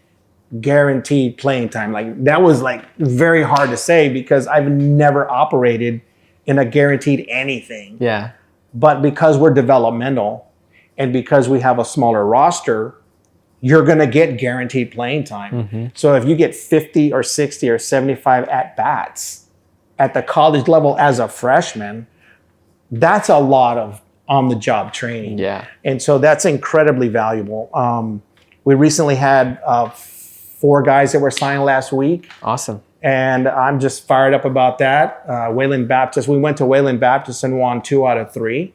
Guaranteed playing time. Like that was like very hard to say because I've never operated in a guaranteed anything. Yeah. But because we're developmental and because we have a smaller roster, you're going to get guaranteed playing time. So if you get 50 or 60 or 75 at-bats at the college level as a freshman, that's a lot of on-the-job training. Yeah. And so that's incredibly valuable. We recently had 4 guys that were signed last week. Awesome. And I'm just fired up about that. Wayland Baptist, we went to Wayland Baptist and won 2 out of 3.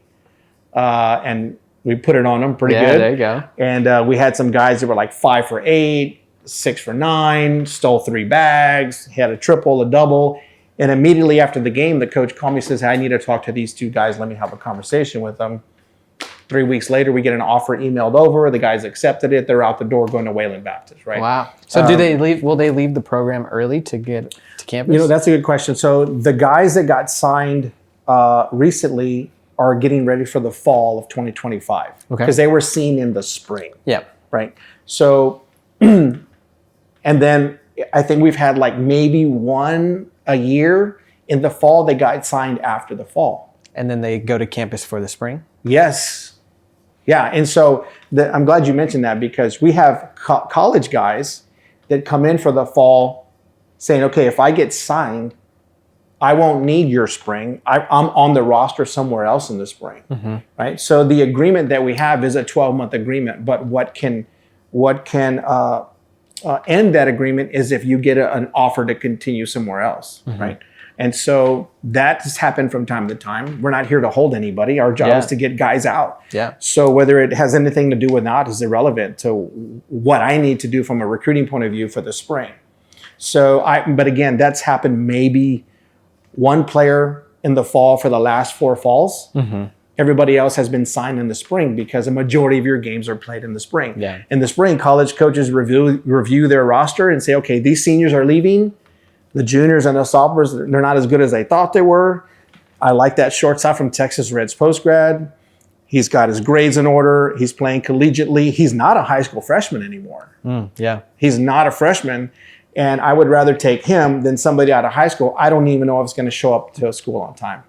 And we put it on them pretty good. Yeah, there you go. And we had some guys that were like 5 for 8, 6 for 9, stole 3 bags, had a triple, a double. And immediately after the game, the coach called me and says, hey, I need to talk to these two guys. Let me have a conversation with them. 3 weeks later, we get an offer emailed over. The guys accepted it. They're out the door going to Wayland Baptist, right? Wow. So do they leave? Will they leave the program early to get to campus? That's a good question. So the guys that got signed recently are getting ready for the fall of 2025. Okay. Because they were seen in the spring. Yeah. Right. So, and then I think we've had like maybe one a year in the fall. They got signed after the fall. And then they go to campus for the spring? Yes. Yeah. And so I'm glad you mentioned that, because we have college guys that come in for the fall saying, okay, if I get signed, I won't need your spring. I'm on the roster somewhere else in the spring, right? So the agreement that we have is a 12-month agreement, but what can end that agreement is if you get an offer to continue somewhere else, right? And so that has happened from time to time. We're not here to hold anybody. Our job is to get guys out. Yeah. So whether it has anything to do with not is irrelevant to what I need to do from a recruiting point of view for the spring. But again, that's happened maybe one player in the fall for the last 4 falls. Everybody else has been signed in the spring because a majority of your games are played in the spring. Yeah. In the spring, college coaches review their roster and say, okay, these seniors are leaving. The juniors and the sophomores, they're not as good as they thought they were. I like that shortstop from Texas Reds post-grad. He's got his grades in order. He's playing collegiately. He's not a high school freshman anymore. Yeah. He's not a freshman. And I would rather take him than somebody out of high school. I don't even know if it's going to show up to school on time.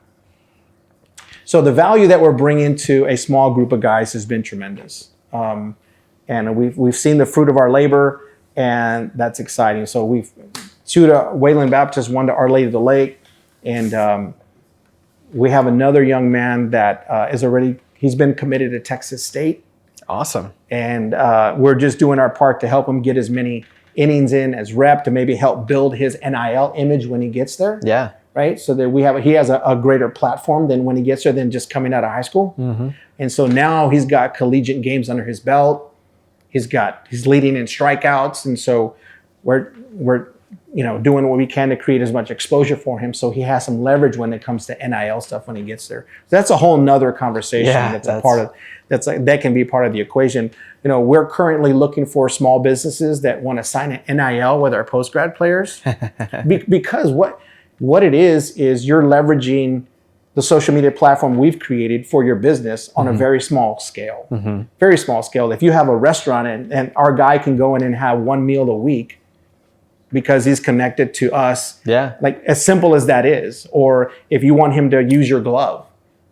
So the value that we're bringing to a small group of guys has been tremendous. And we've seen the fruit of our labor, and that's exciting. So we've 2 to Wayland Baptist, 1 to Our Lady of the Lake. And we have another young man that he's been committed to Texas State. Awesome. And We're just doing our part to help him get as many innings in as rep, to maybe help build his NIL image when he gets there. Yeah. Right. So that he has a greater platform than when he gets there than just coming out of high school. And so now he's got collegiate games under his belt. He's leading in strikeouts. And so we're doing what we can to create as much exposure for him, so he has some leverage when it comes to NIL stuff when he gets there. So that's a whole nother conversation. Yeah, that can be part of the equation. We're currently looking for small businesses that want to sign an NIL with our post-grad players, because what it is you're leveraging the social media platform we've created for your business on a very small scale. Very small scale. If you have a restaurant and our guy can go in and have 1 meal a week because he's connected to us, like as simple as that is, or if you want him to use your glove,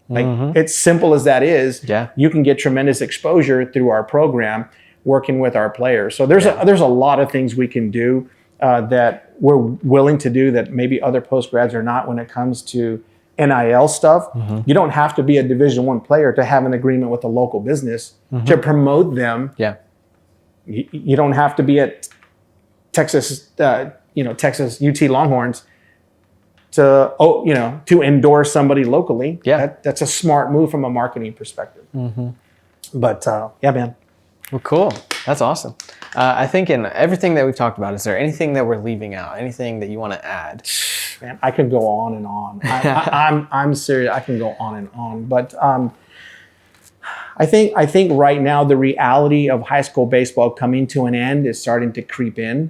like it's simple as that is, you can get tremendous exposure through our program working with our players. So there's a lot of things we can do that we're willing to do that maybe other postgrads are not when it comes to NIL stuff. You don't have to be a Division I player to have an agreement with a local business to promote them. You don't have to be at Texas UT Longhorns to endorse somebody locally. That's a smart move from a marketing perspective. But man. Well, cool. That's awesome. I think in everything that we've talked about, is there anything that we're leaving out? Anything that you want to add? Man, I could go on and on. I'm serious. I can go on and on. But I think right now the reality of high school baseball coming to an end is starting to creep in.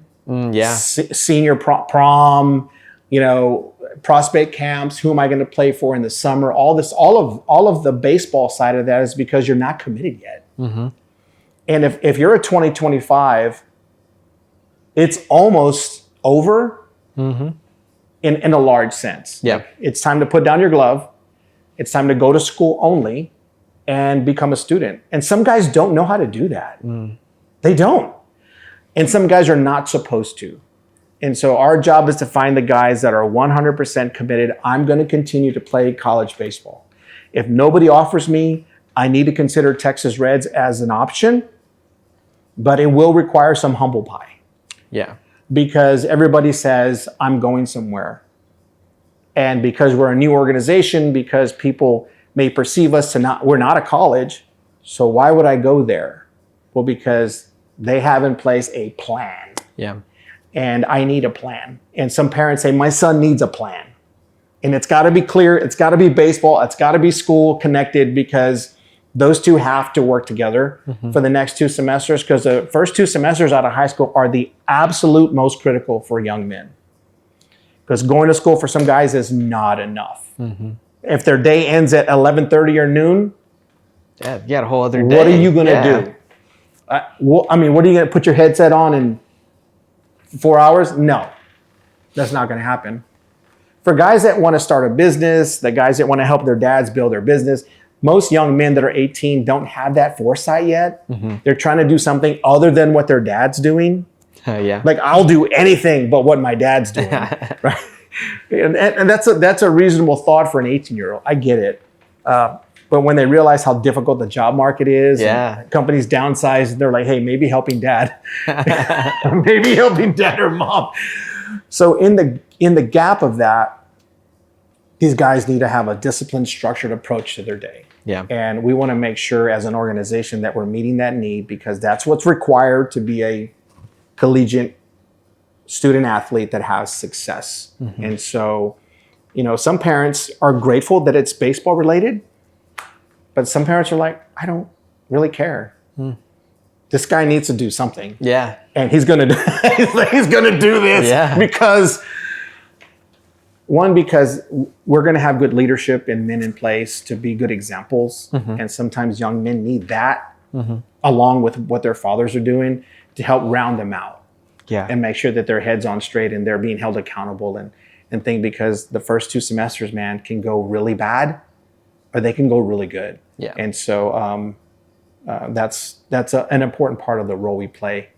Senior prom, prospect camps. Who am I going to play for in the summer? All of the baseball side of that is because you're not committed yet. And if you're a 2025, it's almost over in a large sense. Like, it's time to put down your glove. It's time to go to school only and become a student. And some guys don't know how to do that. They don't. And some guys are not supposed to. And so our job is to find the guys that are 100% committed. I'm going to continue to play college baseball. If nobody offers me, I need to consider Texas Reds as an option, but it will require some humble pie. Because everybody says, I'm going somewhere. And because we're a new organization, because people may perceive us we're not a college, so why would I go there? Well, because they have in place a plan. And I need a plan. And some parents say, my son needs a plan. And it's got to be clear. It's got to be baseball. It's got to be school connected, because those two have to work together for the next 2 semesters, because the first 2 semesters out of high school are the absolute most critical for young men. Because going to school for some guys is not enough. If their day ends at 11:30 or noon, Yeah, you got a whole other day. what are you going to do? What are you going to put your headset on in 4 hours? No, that's not going to happen. For guys that want to start a business, the guys that want to help their dads build their business, most young men that are 18 don't have that foresight yet. They're trying to do something other than what their dad's doing. Yeah. Like, I'll do anything but what my dad's doing, right? And that's a reasonable thought for an 18-year-old. I get it. But when they realize how difficult the job market is, and companies downsize, they're like, hey, maybe helping dad. Maybe helping dad or mom. So in the gap of that, these guys need to have a disciplined, structured approach to their day. Yeah. And we want to make sure as an organization that we're meeting that need, because that's what's required to be a collegiate student athlete that has success. And so, some parents are grateful that it's baseball related, but some parents are like, I don't really care. This guy needs to do something. Yeah. And he's gonna do this because we're gonna have good leadership and men in place to be good examples. And sometimes young men need that along with what their fathers are doing to help round them out. Yeah. And make sure that their head's on straight and they're being held accountable and think, because the first 2 semesters, man, can go really bad or they can go really good. Yeah. And so that's an important part of the role we play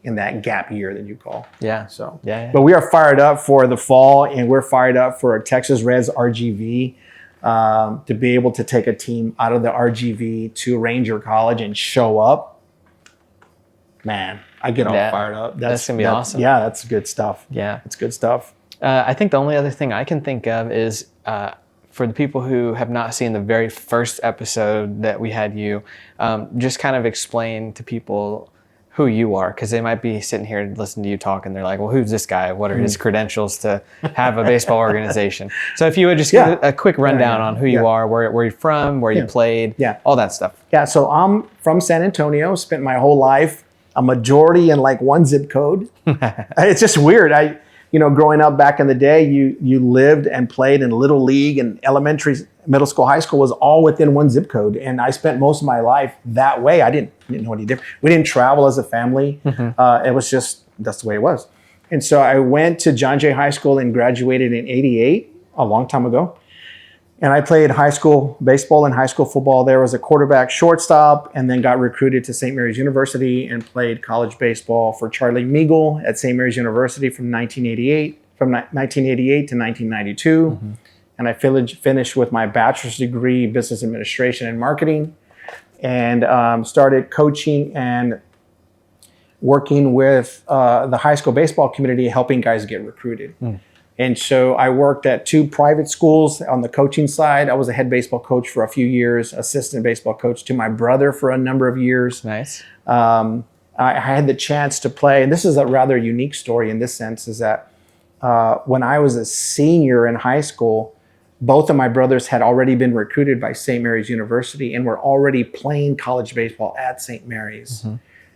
in that gap year that you call. Yeah. So, yeah. But we are fired up for the fall, and we're fired up for a Texas Reds RGV to be able to take a team out of the RGV to Ranger College and show up. Man, I get all fired up. That's going to be awesome. Yeah, that's good stuff. Yeah. It's good stuff. I think the only other thing I can think of is for the people who have not seen the very first episode that we had you, just kind of explain to people who you are, because they might be sitting here and listening to you talk and they're like, well, who's this guy? What are his credentials to have a baseball organization? So if you would just give a quick rundown on who you are, where you're from, where you played, all that stuff. Yeah, so I'm from San Antonio, spent my whole life a majority in like one zip code. It's just weird. Growing up back in the day, you lived and played in little league, and elementary, middle school, high school was all within one zip code. And I spent most of my life that way. I didn't know any different. We didn't travel as a family. It was just, that's the way it was. And so I went to John Jay High School and graduated in '88, a long time ago. And I played high school baseball and high school football there as a quarterback, shortstop, and then got recruited to St. Mary's University and played college baseball for Charlie Meagle at St. Mary's University from 1988 to 1992. And I finished with my bachelor's degree, business administration and marketing, and started coaching and working with the high school baseball community, helping guys get recruited. And so I worked at 2 private schools on the coaching side. I was a head baseball coach for a few years, assistant baseball coach to my brother for a number of years. Nice. I had the chance to play, and this is a rather unique story in this sense, is that when I was a senior in high school, both of my brothers had already been recruited by St. Mary's University and were already playing college baseball at St. Mary's.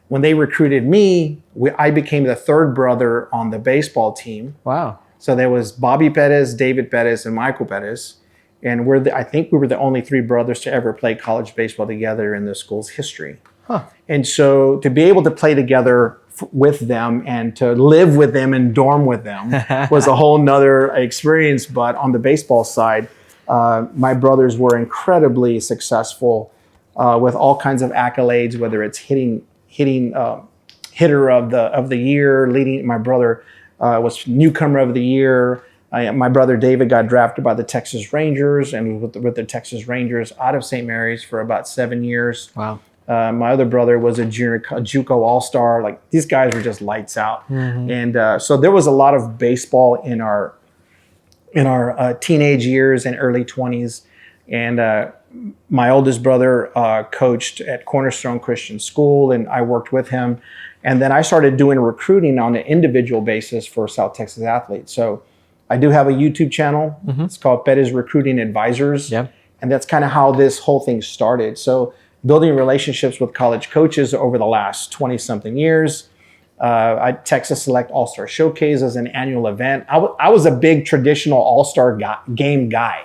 When they recruited me, I became the 3rd brother on the baseball team. Wow. So there was Bobby Perez, David Perez, and Michael Perez. And I think we were the only 3 brothers to ever play college baseball together in the school's history. And so to be able to play together with them and to live with them and dorm with them was a whole nother experience. But on the baseball side, my brothers were incredibly successful with all kinds of accolades, whether it's hitting hitter of the year, leading. My brother was newcomer of the year. My brother David got drafted by the Texas Rangers and with the Texas Rangers out of St. Mary's for about 7 years. Wow. My other brother was a junior JUCO All-Star. Like, these guys were just lights out. And so there was a lot of baseball in our teenage years and early 20s. And my oldest brother coached at Cornerstone Christian School, and I worked with him. And then I started doing recruiting on an individual basis for South Texas athletes. So I do have a YouTube channel. It's called Perez Recruiting Advisors. Yep. And that's kind of how this whole thing started. So building relationships with college coaches over the last 20-something years. Texas Select All-Star Showcase as an annual event. I was a big traditional All-Star game guy.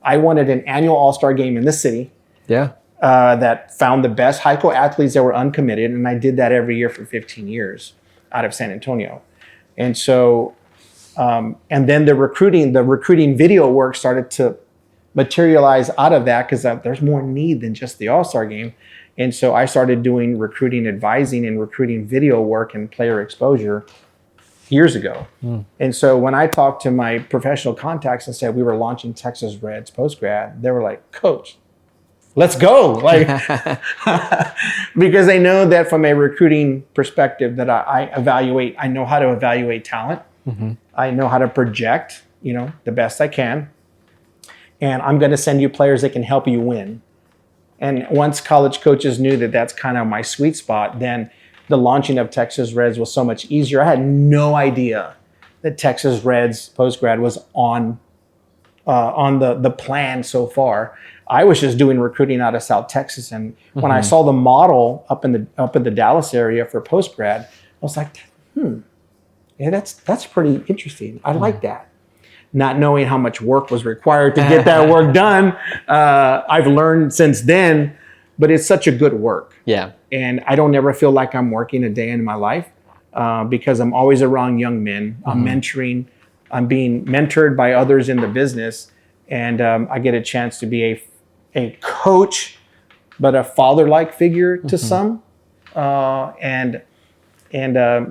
I wanted an annual All-Star game in the city. Yeah. That found the best high school athletes that were uncommitted, and I did that every year for 15 years out of San Antonio. And so, and then the recruiting video work started to materialize out of that because there's more need than just the All-Star game. And so I started doing recruiting advising and recruiting video work and player exposure years ago. And so when I talked to my professional contacts and said we were launching Texas Reds post-grad, they were like, Coach, let's go. Like, because they know that from a recruiting perspective that I know how to evaluate talent. I know how to project, the best I can. And I'm going to send you players that can help you win. And once college coaches knew that that's kind of my sweet spot, then the launching of Texas Reds was so much easier. I had no idea that Texas Reds post-grad was on the plan so far. I was just doing recruiting out of South Texas. And when I saw the model up in the Dallas area for post-grad, I was like, yeah, that's pretty interesting. I like that. Not knowing how much work was required to get that work done. I've learned since then, but it's such a good work. Yeah. And I don't ever feel like I'm working a day in my life because I'm always around young men. I'm mentoring. I'm being mentored by others in the business. And I get a chance to be a coach, but a father-like figure to some, and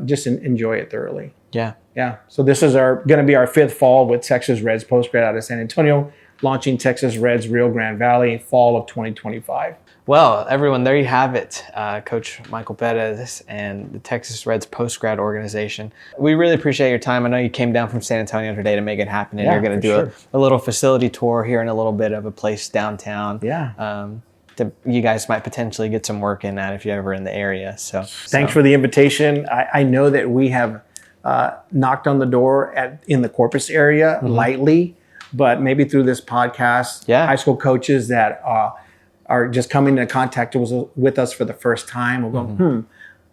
just enjoy it thoroughly. Yeah. Yeah. So this is going to be our 5th fall with Texas Reds post-grad out of San Antonio, launching Texas Reds Rio Grande Valley fall of 2025. Well, everyone, there you have it. Coach Michael Perez and the Texas Reds post-grad organization. We really appreciate your time. I know you came down from San Antonio today to make it happen, and you're going to do a little facility tour here in a little bit of a place downtown. Yeah. That you guys might potentially get some work in at if you're ever in the area. So thanks for the invitation. I know that we have knocked on the door in the Corpus area lightly, but maybe through this podcast, high school coaches that are just coming into contact with us for the first time will go,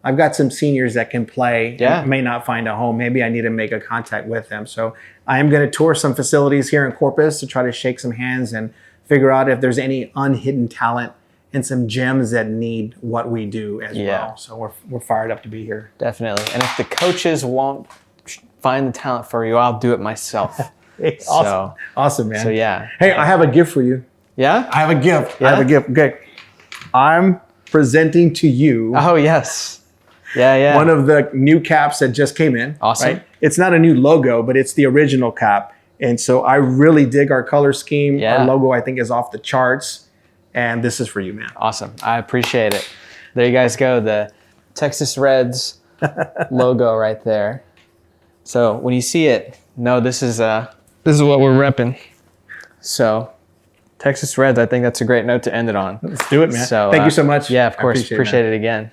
I've got some seniors that can play, may not find a home. Maybe I need to make a contact with them. So I am going to tour some facilities here in Corpus to try to shake some hands and figure out if there's any unhidden talent and some gems that need what we do as well. So we're fired up to be here. Definitely. And if the coaches won't find the talent for you, I'll do it myself. Awesome, man. So yeah. Hey, I have a gift for you. Yeah? I have a gift. Yeah? I have a gift. Okay. I'm presenting to you. Oh, yes. Yeah. One of the new caps that just came in. Awesome. Right? It's not a new logo, but it's the original cap. And so I really dig our color scheme. Yeah. Our logo, I think, is off the charts. And this is for you, man. Awesome. I appreciate it. There you guys go. The Texas Reds logo right there. So when you see it, know this is what we're repping. So Texas Reds, I think that's a great note to end it on. Let's do it, man. So, thank you so much. Yeah, of course. Appreciate it again.